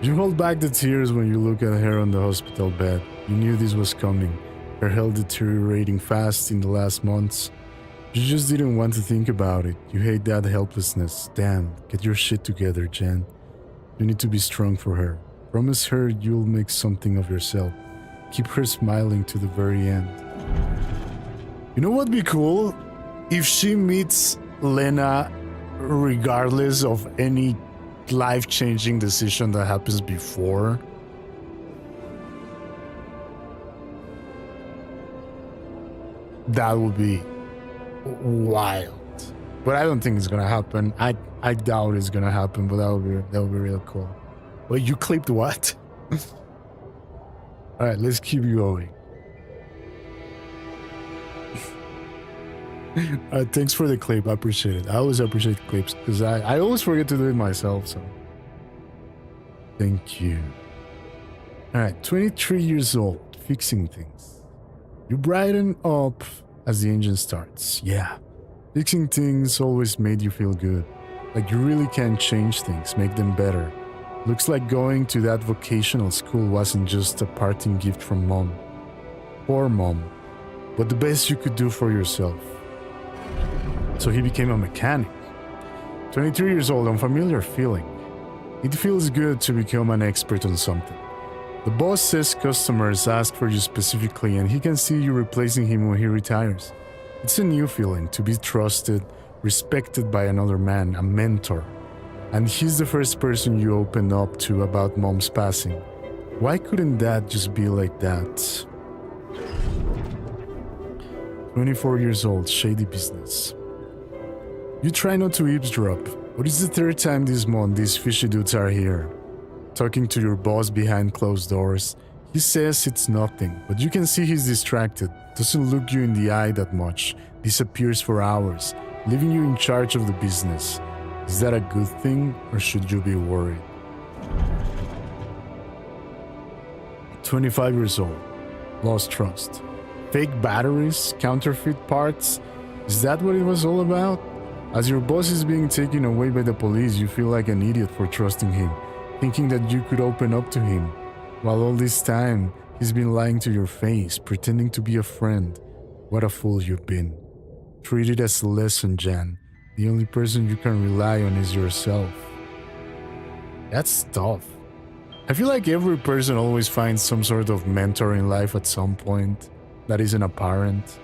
You hold back the tears when you look at her on the hospital bed. You knew this was coming. Her health deteriorating fast in the last months. You just didn't want to think about it. You hate that helplessness. Damn, get your shit together, Jan. You need to be strong for her. Promise her you'll make something of yourself. Keep her smiling to the very end. You know what'd be cool? If she meets Lena regardless of any life-changing decision that happens before. That would be wild. But I don't think it's gonna happen. I doubt it's gonna happen, but that would be real cool. Well, you clipped what? Alright, let's keep going. Thanks for the clip, I appreciate it. I always appreciate clips because I always forget to do it myself, so thank you. Alright, 23 years old, fixing things. You brighten up as the engine starts. Yeah, fixing things always made you feel good. Like you really can change things, make them better. Looks like going to that vocational school wasn't just a parting gift from mom. Poor mom, but the best you could do for yourself. So he became a mechanic. 23 years old, unfamiliar feeling. It feels good to become an expert on something. The boss says customers ask for you specifically and he can see you replacing him when he retires. It's a new feeling to be trusted, respected by another man, a mentor. And he's the first person you open up to about mom's passing. Why couldn't that just be like that? 24 years old, shady business. You try not to eavesdrop, but it's the third time this month these fishy dudes are here. Talking to your boss behind closed doors. He says it's nothing, but you can see he's distracted, doesn't look you in the eye that much, disappears for hours, leaving you in charge of the business. Is that a good thing, or should you be worried? 25 years old, lost trust. Fake batteries, counterfeit parts, is that what it was all about? As your boss is being taken away by the police, you feel like an idiot for trusting him, thinking that you could open up to him, while all this time, he's been lying to your face, pretending to be a friend. What a fool you've been. Treat it as a lesson, Jan. The only person you can rely on is yourself. That's tough. I feel like every person always finds some sort of mentor in life at some point that isn't apparent.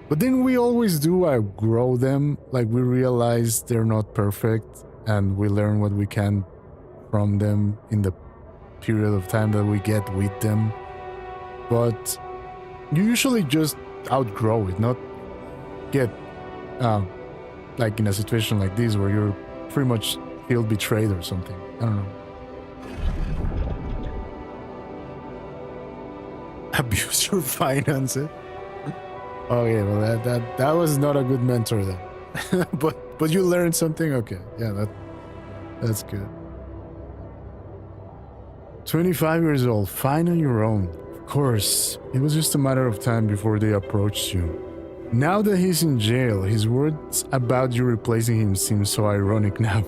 But then we always do outgrow them, like we realize they're not perfect and we learn what we can from them in the period of time that we get with them. But you usually just outgrow it, not get like in a situation like this where you're pretty much feel betrayed or something. I don't know. Abuse your finances. Oh yeah, well that was not a good mentor then. but you learned something. Okay, yeah, that's good. 25 years old, fine on your own. Of course, it was just a matter of time before they approached you. Now that he's in jail, his words about you replacing him seem so ironic now.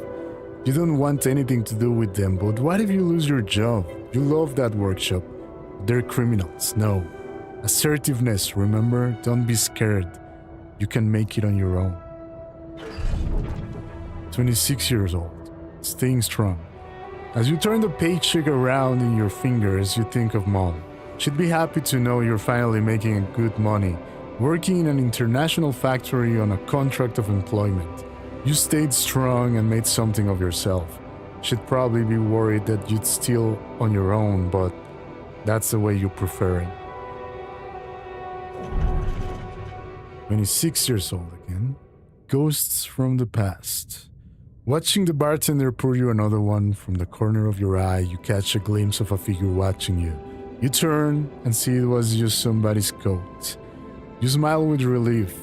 You don't want anything to do with them, but what if you lose your job? You love that workshop. They're criminals, no. Assertiveness, remember? Don't be scared. You can make it on your own. 26 years old, staying strong. As you turn the paycheck around in your fingers, you think of mom. She'd be happy to know you're finally making good money, working in an international factory on a contract of employment. You stayed strong and made something of yourself. She'd probably be worried that you'd still on your own, but that's the way you prefer it. 26 years old again. Ghosts from the past. Watching the bartender pour you another one, from the corner of your eye, you catch a glimpse of a figure watching you. You turn and see it was just somebody's coat. You smile with relief.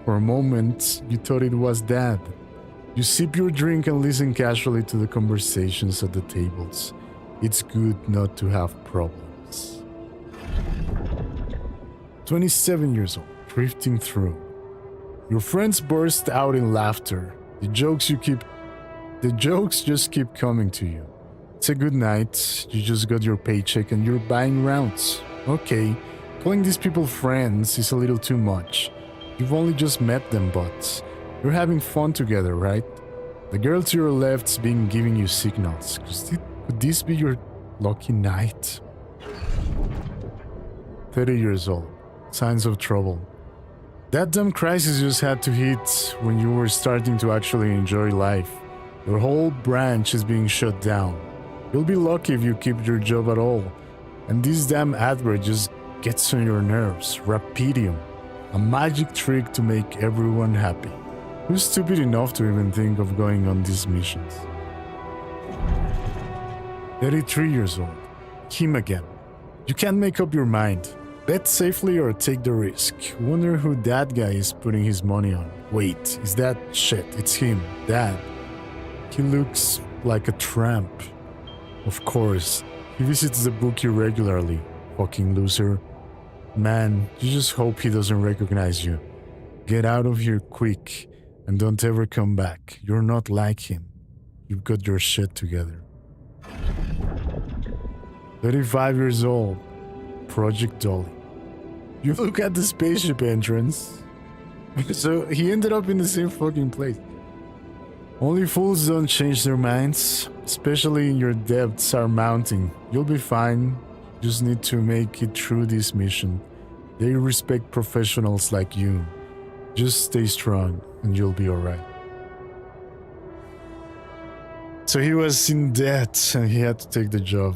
For a moment, you thought it was Dad. You sip your drink and listen casually to the conversations at the tables. It's good not to have problems. 27 years old, drifting through. Your friends burst out in laughter. The jokes just keep coming to you. It's a good night, you just got your paycheck and you're buying rounds. Okay, calling these people friends is a little too much. You've only just met them, but you're having fun together, right? The girl to your left's been giving you signals. Could this be your lucky night? 30 years old, signs of trouble. That dumb crisis just had to hit when you were starting to actually enjoy life. Your whole branch is being shut down. You'll be lucky if you keep your job at all. And this damn advert just gets on your nerves. Rapidium. A magic trick to make everyone happy. Who's stupid enough to even think of going on these missions? 33 years old. Him again. You can't make up your mind. Bet safely or take the risk. Wonder who that guy is putting his money on. Wait, is that shit? It's him, Dad. He looks like a tramp. Of course, he visits the bookie regularly. Fucking loser. Man, you just hope he doesn't recognize you. Get out of here quick and don't ever come back. You're not like him. You've got your shit together. 35 years old. Project Dolly. You look at the spaceship entrance. So he ended up in the same fucking place. Only fools don't change their minds, especially in your debts are mounting. You'll be fine. Just need to make it through this mission. They respect professionals like you. Just stay strong and you'll be alright. So he was in debt and he had to take the job.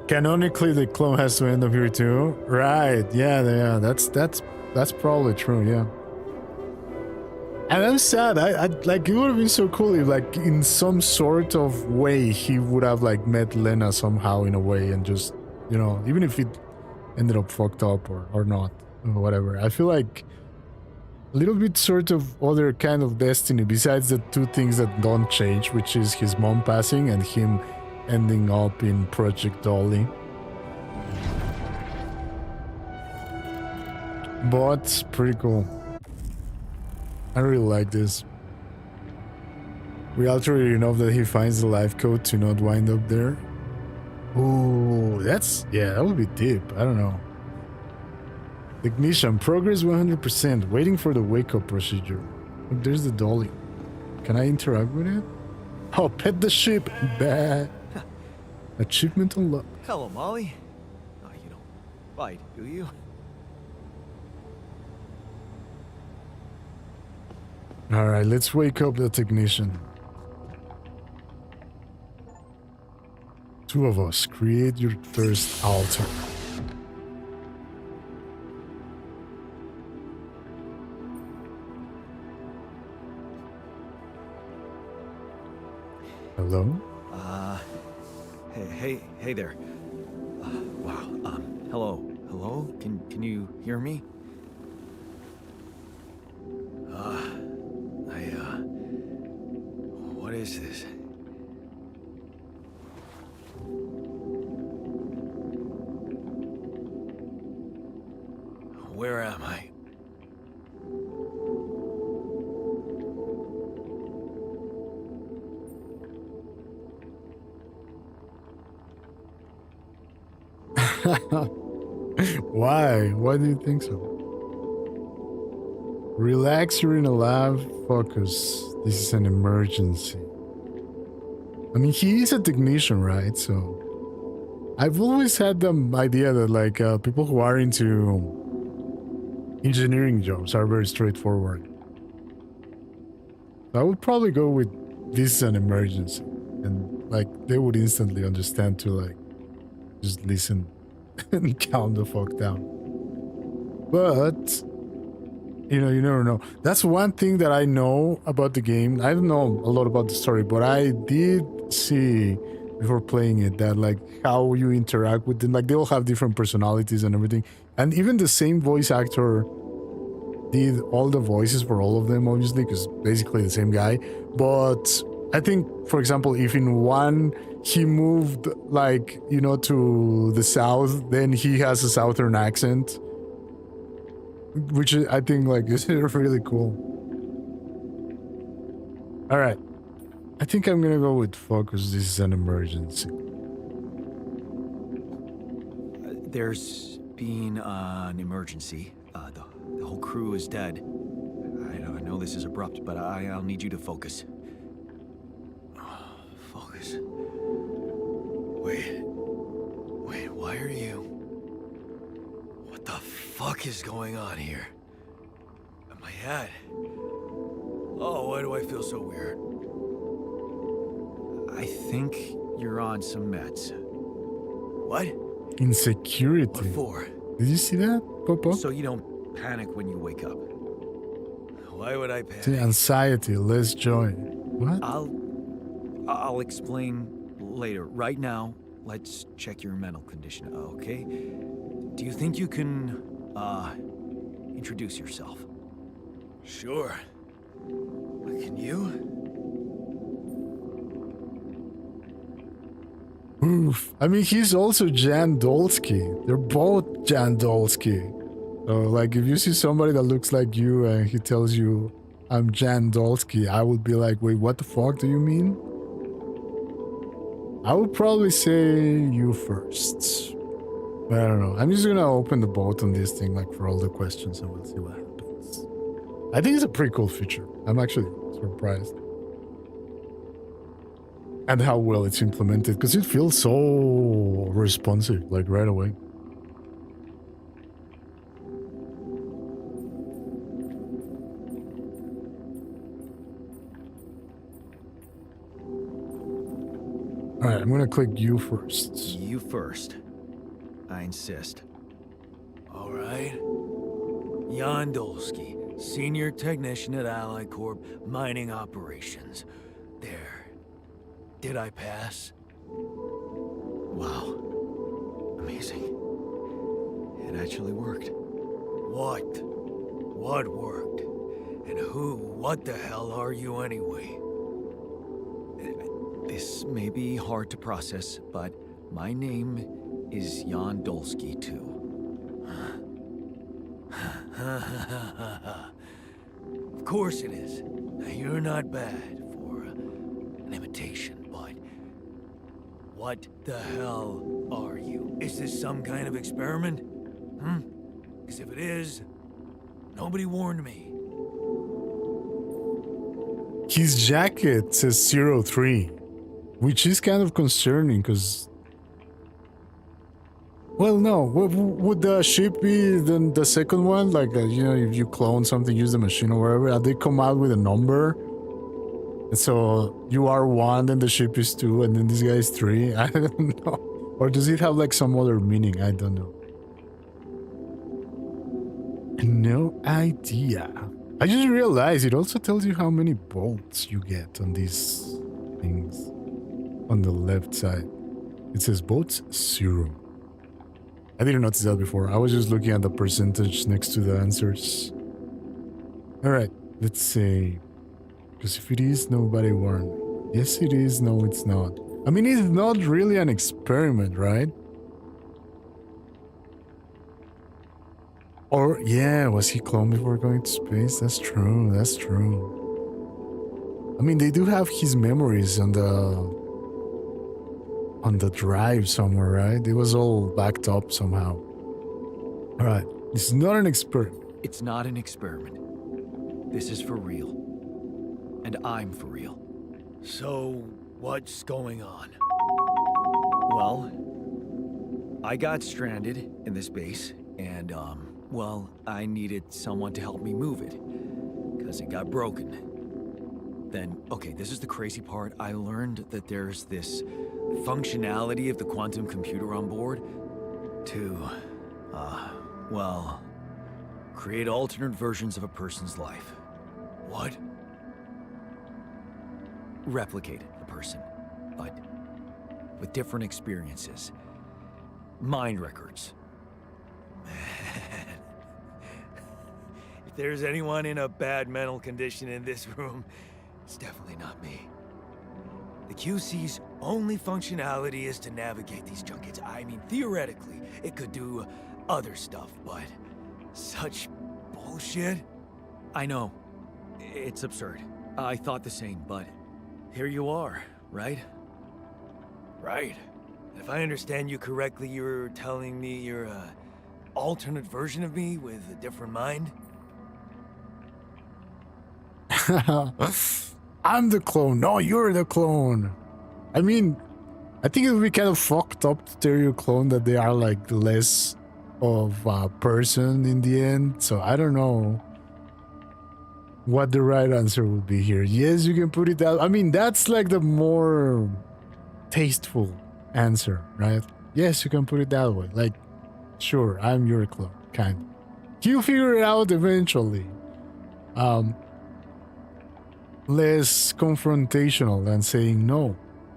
Canonically, the clone has to end up here too. Right? Yeah. That's probably true. Yeah. And I'm sad. I like it would have been so cool if, like, in some sort of way, he would have like met Lena somehow in a way, and just, you know, even if it ended up fucked up or not, or whatever. I feel like a little bit sort of other kind of destiny besides the two things that don't change, which is his mom passing and him ending up in Project Dolly. But pretty cool. I really like this. Reality enough that he finds the life code to not wind up there. Ooh, that would be deep. I don't know. Ignition, progress 100%, waiting for the wake-up procedure. Look, there's the dolly. Can I interact with it? Oh, pet the ship. Bah. Achievement unlocked. Hello, Molly. Oh, you don't bite, do you? Alright, let's wake up the technician. Two of us, create your first altar. Hello? Hey there. Wow. Hello? Can you hear me? What is this? Where am I? Why? Why do you think so? Relax, you're in a lab. Focus. This is an emergency. I mean, he is a technician, right? So I've always had the idea that like people who are into engineering jobs are very straightforward. I would probably go with this is an emergency, and like they would instantly understand to like just listen and calm the fuck down. But you know, you never know. That's one thing that I know about the game. I don't know a lot about the story, but I did see before playing it that like how you interact with them, like they all have different personalities and everything, and even the same voice actor did all the voices for all of them, obviously, because basically the same guy. But I think, for example, if in one he moved like, you know, to the south, then he has a southern accent, which I think like is really cool. All right, I think I'm gonna go with focus. This is an emergency. There's been an emergency. The whole crew is dead. I know this is abrupt, but I'll need you to focus. Focus. Wait, why are you... What the fuck is going on here? My head. Oh, why do I feel so weird? I think you're on some meds. What? Insecurity. What for? Did you see that, Popo? So you don't panic when you wake up. Why would I panic? See, anxiety, less joy. What? I'll explain later. Right now, let's check your mental condition, okay? Do you think you can, introduce yourself? Sure. Can you? Oof. I mean, he's also Jan Dolski. They're both Jan Dolski. So, like, if you see somebody that looks like you and he tells you, I'm Jan Dolski, I would be like, wait, what the fuck do you mean? I would probably say you first. But I don't know. I'm just gonna open the boat on this thing, like, for all the questions, and we'll see what happens. I think it's a pretty cool feature. I'm actually surprised. And how well it's implemented, because it feels so responsive, like, right away. Alright, I'm gonna click you first. You first. I insist. All right. Jan Dolski, Senior Technician at Ally Corp, Mining Operations. There. Did I pass? Wow. Amazing. It actually worked. What? What worked? And what the hell are you anyway? This may be hard to process, but my name is Jan Dolski, too. Of course it is. Now, you're not bad for an imitation, but what the hell are you? Is this some kind of experiment? Because if it is, nobody warned me. His jacket says 03, which is kind of concerning because... Well, no. Would the ship be the second one? Like, you know, if you clone something, use the machine or whatever, they come out with a number? And so you are 1, then the ship is 2, and then this guy is 3? I don't know. Or does it have like some other meaning? I don't know. No idea. I just realized it also tells you how many bolts you get on these things. On the left side. It says bolts 0. I didn't notice that before. I was just looking at the percentage next to the answers. Alright, let's see. Because if it is, nobody warned. Yes, it is. No, it's not. I mean, it's not really an experiment, right? Or, yeah, was he cloned before going to space? That's true, that's true. I mean, they do have his memories on on the drive somewhere, right? It was all backed up somehow. All right. This is not an experiment. It's not an experiment. This is for real. And I'm for real. So, what's going on? Well, I got stranded in this base, and, well, I needed someone to help me move it, because it got broken. Then, okay, this is the crazy part. I learned that there's this functionality of the quantum computer on board to, well, create alternate versions of a person's life. What? Replicate a person, but with different experiences. Mind records. Man. If there's anyone in a bad mental condition in this room, it's definitely not me. The QC's only functionality is to navigate these junkets. I mean, theoretically, it could do other stuff, but such bullshit? I know. It's absurd. I thought the same, but here you are, right? Right. If I understand you correctly, you're telling me you're a alternate version of me with a different mind? I'm the clone. No, you're the clone. I mean, I think it would be kind of fucked up to tell your clone that they are like less of a person in the end. So I don't know what the right answer would be here. Yes, you can put it out. I mean, that's like the more tasteful answer, right? Yes, you can put it that way. Like, sure, I'm your clone, kind of. You'll figure it out eventually. Less confrontational than saying no.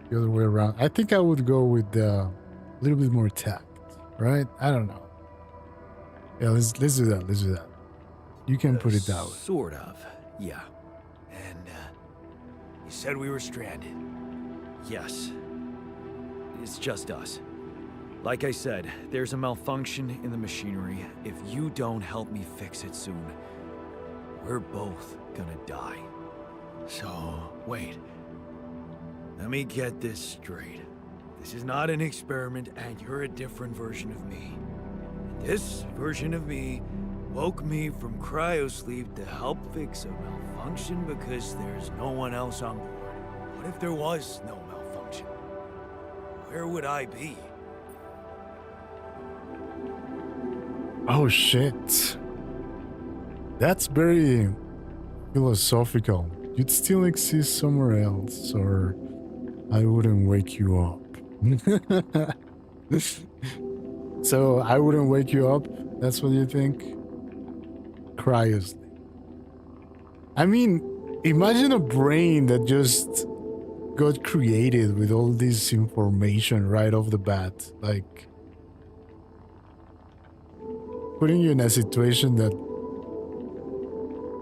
The other way around. I think I would go with a little bit more tact, right? I don't know. Yeah, let's do that. Let's do that. You can put it that way. Sort of, yeah. And, you said we were stranded. Yes. It's just us. Like I said, there's a malfunction in the machinery. If you don't help me fix it soon, we're both gonna die. So, wait. Let me get this straight. This is not an experiment, and you're a different version of me. This version of me woke me from cryosleep to help fix a malfunction because there's no one else on board. What if there was no malfunction? Where would I be? Oh shit. That's very philosophical. You'd still exist somewhere else, or I wouldn't wake you up. So I wouldn't wake you up? That's what you think? Cryosleep. I mean, imagine a brain that just got created with all this information right off the bat. Like, putting you in a situation that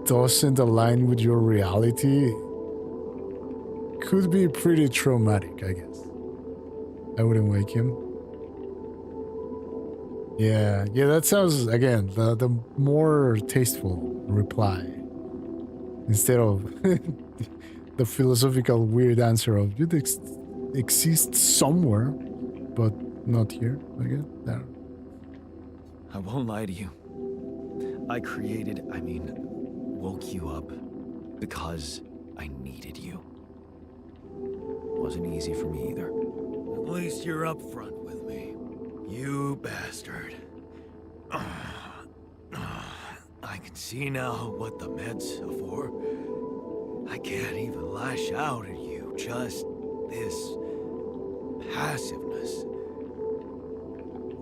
doesn't align with your reality could be pretty traumatic, I guess. I wouldn't wake him. Yeah, that sounds, again, the more tasteful reply. Instead of the philosophical weird answer of you'd exist somewhere, but not here, again. I don't know. I won't lie to you. Woke you up because I needed you. Wasn't easy for me either. At least you're upfront with me. You bastard. I can see now what the meds are for. I can't even lash out at you. Just this passiveness.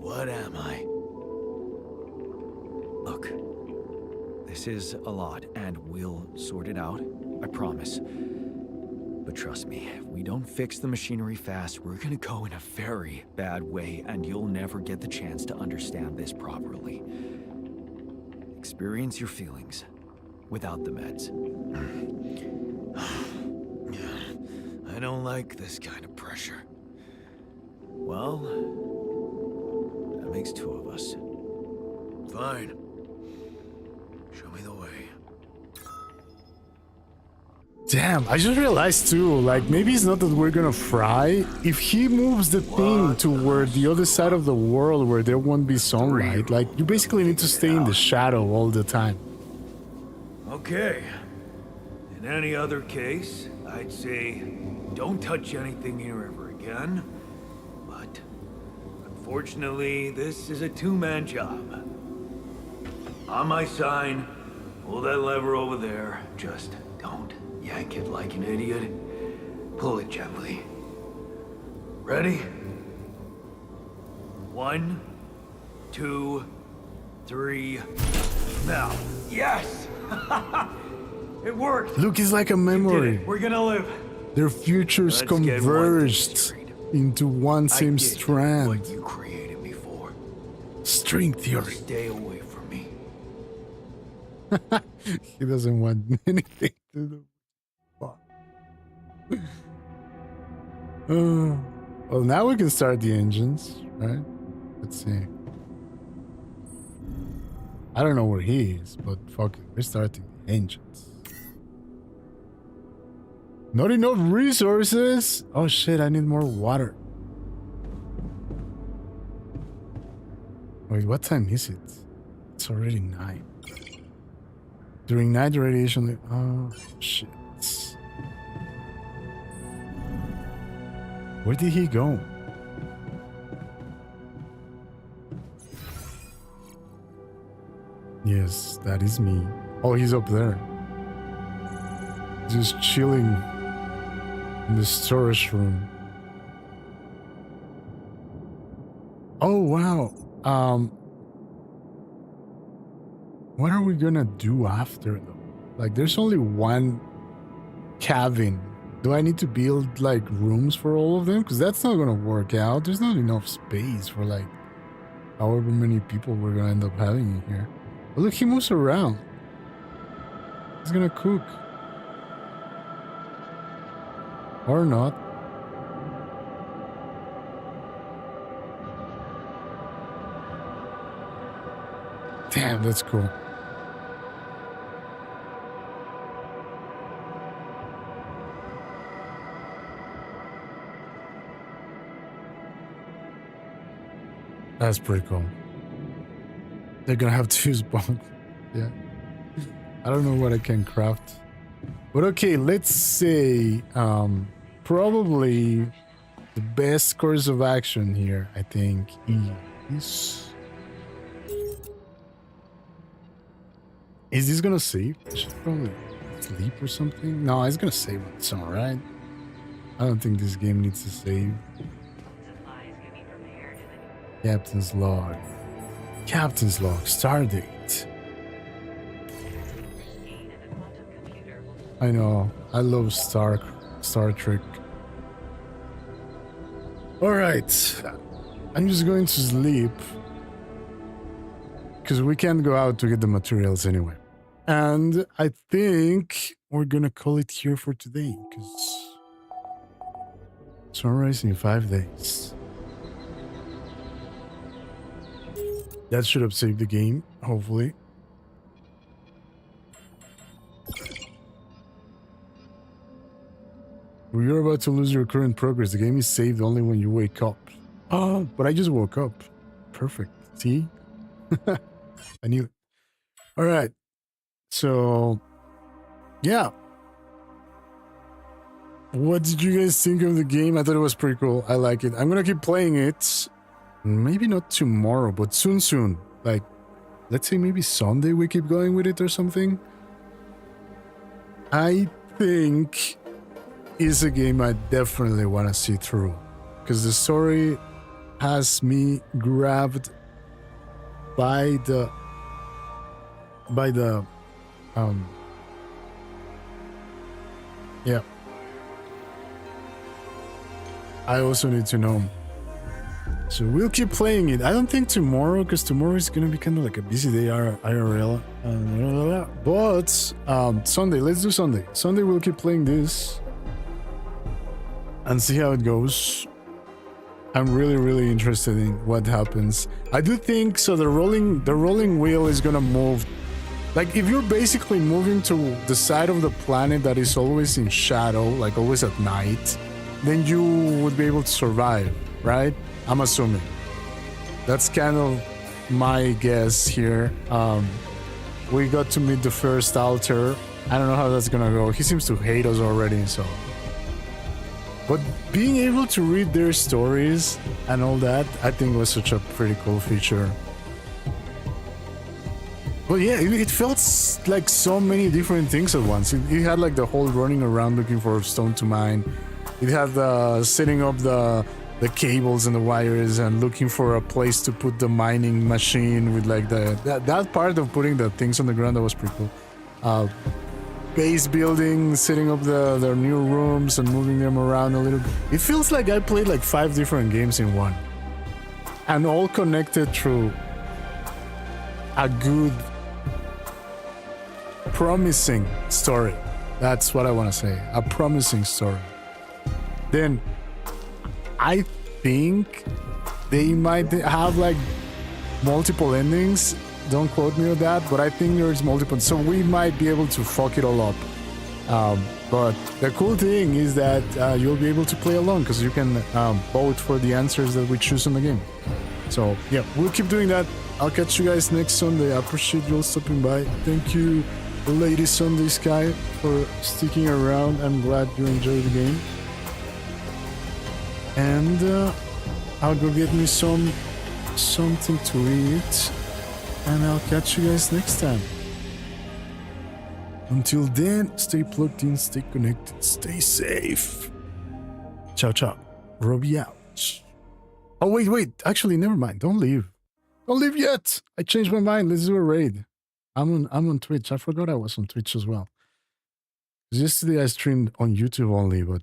What am I? Look, this is a lot, and we'll sort it out, I promise. But trust me, if we don't fix the machinery fast, we're gonna go in a very bad way, and you'll never get the chance to understand this properly. Experience your feelings without the meds. I don't like this kind of pressure. Well, that makes two of us. Fine. Show me the way. Damn, I just realized too, like maybe it's not that we're gonna fry. If he moves the thing toward the other side of the world where there won't be sunlight, like you basically need to stay in the shadow all the time. Okay. In any other case, I'd say don't touch anything here ever again. But unfortunately, this is a two-man job. On my sign, pull that lever over there. Just don't yank it like an idiot. Pull it gently. Ready? 1, 2, 3. Now. Yes! It worked! Look, it's like a memory. We're gonna live. Their futures Let's get one thing converged straight. into one same I did strand. what you created me for. String theory. Stay away from me. He doesn't want anything to do. Fuck. Well, now we can start the engines, right? Let's see. I don't know where he is, but fuck it. We're starting the engines. Not enough resources. Oh shit, I need more water. Wait, what time is it? It's already 9. During night radiation... Oh, shit. Where did he go? Yes, that is me. Oh, he's up there. Just chilling in the storage room. Oh, wow. What are we gonna do after though? Like there's only one cabin. Do I need to build like rooms for all of them? Because that's not gonna work out. There's not enough space for like however many people we're gonna end up having in here. But look, he moves around. He's gonna cook. Or not. Damn, that's cool. That's pretty cool. They're gonna have to use bomb. Yeah. I don't know what I can craft. But okay, let's say probably the best course of action here, I think, is this gonna save? I should probably sleep or something. No, it's gonna save on its own, right? I don't think this game needs to save. Captain's log. Captain's log. Stardate. I know. I love Star Trek. Alright. I'm just going to sleep. Because we can't go out to get the materials anyway. And I think we're gonna call it here for today. Because sunrise in 5 days. That should have saved the game, hopefully. You're about to lose your current progress. The game is saved only when you wake up. Oh, but I just woke up. Perfect. See? I knew it. All right. So, yeah. What did you guys think of the game? I thought it was pretty cool. I like it. I'm going to keep playing it. Maybe not tomorrow, but soon. Like, let's say maybe Sunday we keep going with it or something. I think it's a game I definitely want to see through. Because the story has me grabbed by the yeah. I also need to know. So we'll keep playing it. I don't think tomorrow, because tomorrow is gonna be kind of like a busy day IRL. But Sunday, let's do Sunday. Sunday we'll keep playing this and see how it goes. I'm really interested in what happens. I do think so. The rolling wheel is gonna move Like if you're basically moving to the side of the planet that is always in shadow, like always at night, then you would be able to survive, right? I'm assuming. That's kind of my guess here. We got to meet the first altar. I don't know how that's gonna go. He seems to hate us already, so. But being able to read their stories and all that, I think was such a pretty cool feature. But yeah, it felt like so many different things at once. It had like the whole running around looking for stone to mine. It had the setting up the cables and the wires and looking for a place to put the mining machine with like that part of putting the things on the ground, that was pretty cool. Base building, setting up their new rooms and moving them around a little bit. It feels like I played like 5 different games in one. And all connected through a good, promising story. That's what I want to say. A promising story. Then I think they might have like multiple endings. Don't quote me on that, but I think there's multiple. So we might be able to fuck it all up. But the cool thing is that you'll be able to play along because you can vote for the answers that we choose in the game. So yeah, we'll keep doing that. I'll catch you guys next Sunday. I appreciate you all stopping by. Thank you, Lady Sunday Sky, for sticking around. I'm glad you enjoyed the game. And I'll go get me something to eat. And I'll catch you guys next time. Until then, stay plugged in, stay connected, stay safe. Ciao, ciao. Robbie out. Oh, wait. Actually, never mind. Don't leave. Don't leave yet. I changed my mind. Let's do a raid. I'm on Twitch. I forgot I was on Twitch as well. Yesterday I streamed on YouTube only, but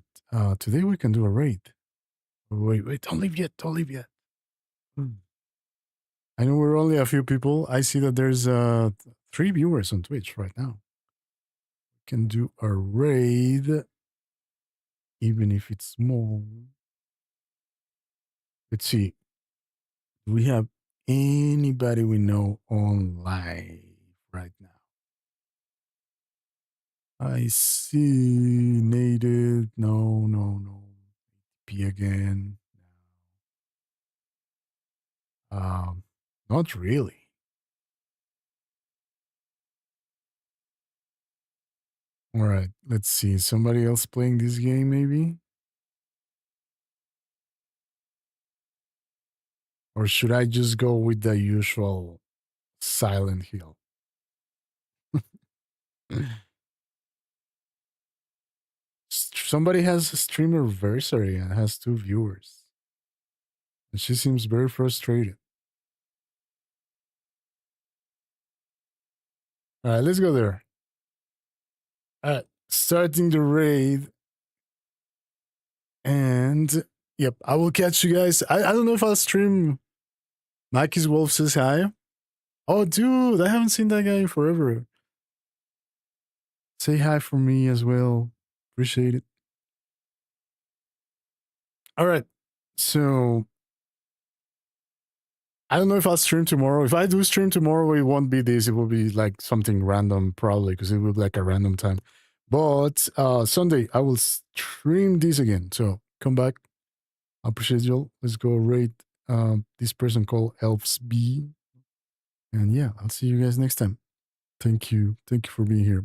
today we can do a raid. Wait. Don't leave yet. Don't leave yet. I know we're only a few people. I see that there's 3 viewers on Twitch right now. We can do a raid, even if it's small. Let's see. Do we have anybody we know on live right now? I see Native. No. P again. Not really. All right, let's see. Somebody else playing this game, maybe? Or should I just go with the usual Silent Hill? Somebody has a streamerversary and has 2 viewers. And she seems very frustrated. All right, let's go there. All right, starting the raid. And yep, I will catch you guys. I don't know if I'll stream Mikey's Wolf Says Hi. Oh, dude, I haven't seen that guy in forever. Say hi for me as well. Appreciate it. All right, so I don't know if I'll stream tomorrow. If I do stream tomorrow, it won't be this. It will be like something random, probably, because it will be like a random time. But Sunday, I will stream this again. So come back. I appreciate you all. Let's go rate this person called Elves B. And yeah, I'll see you guys next time. Thank you. Thank you for being here.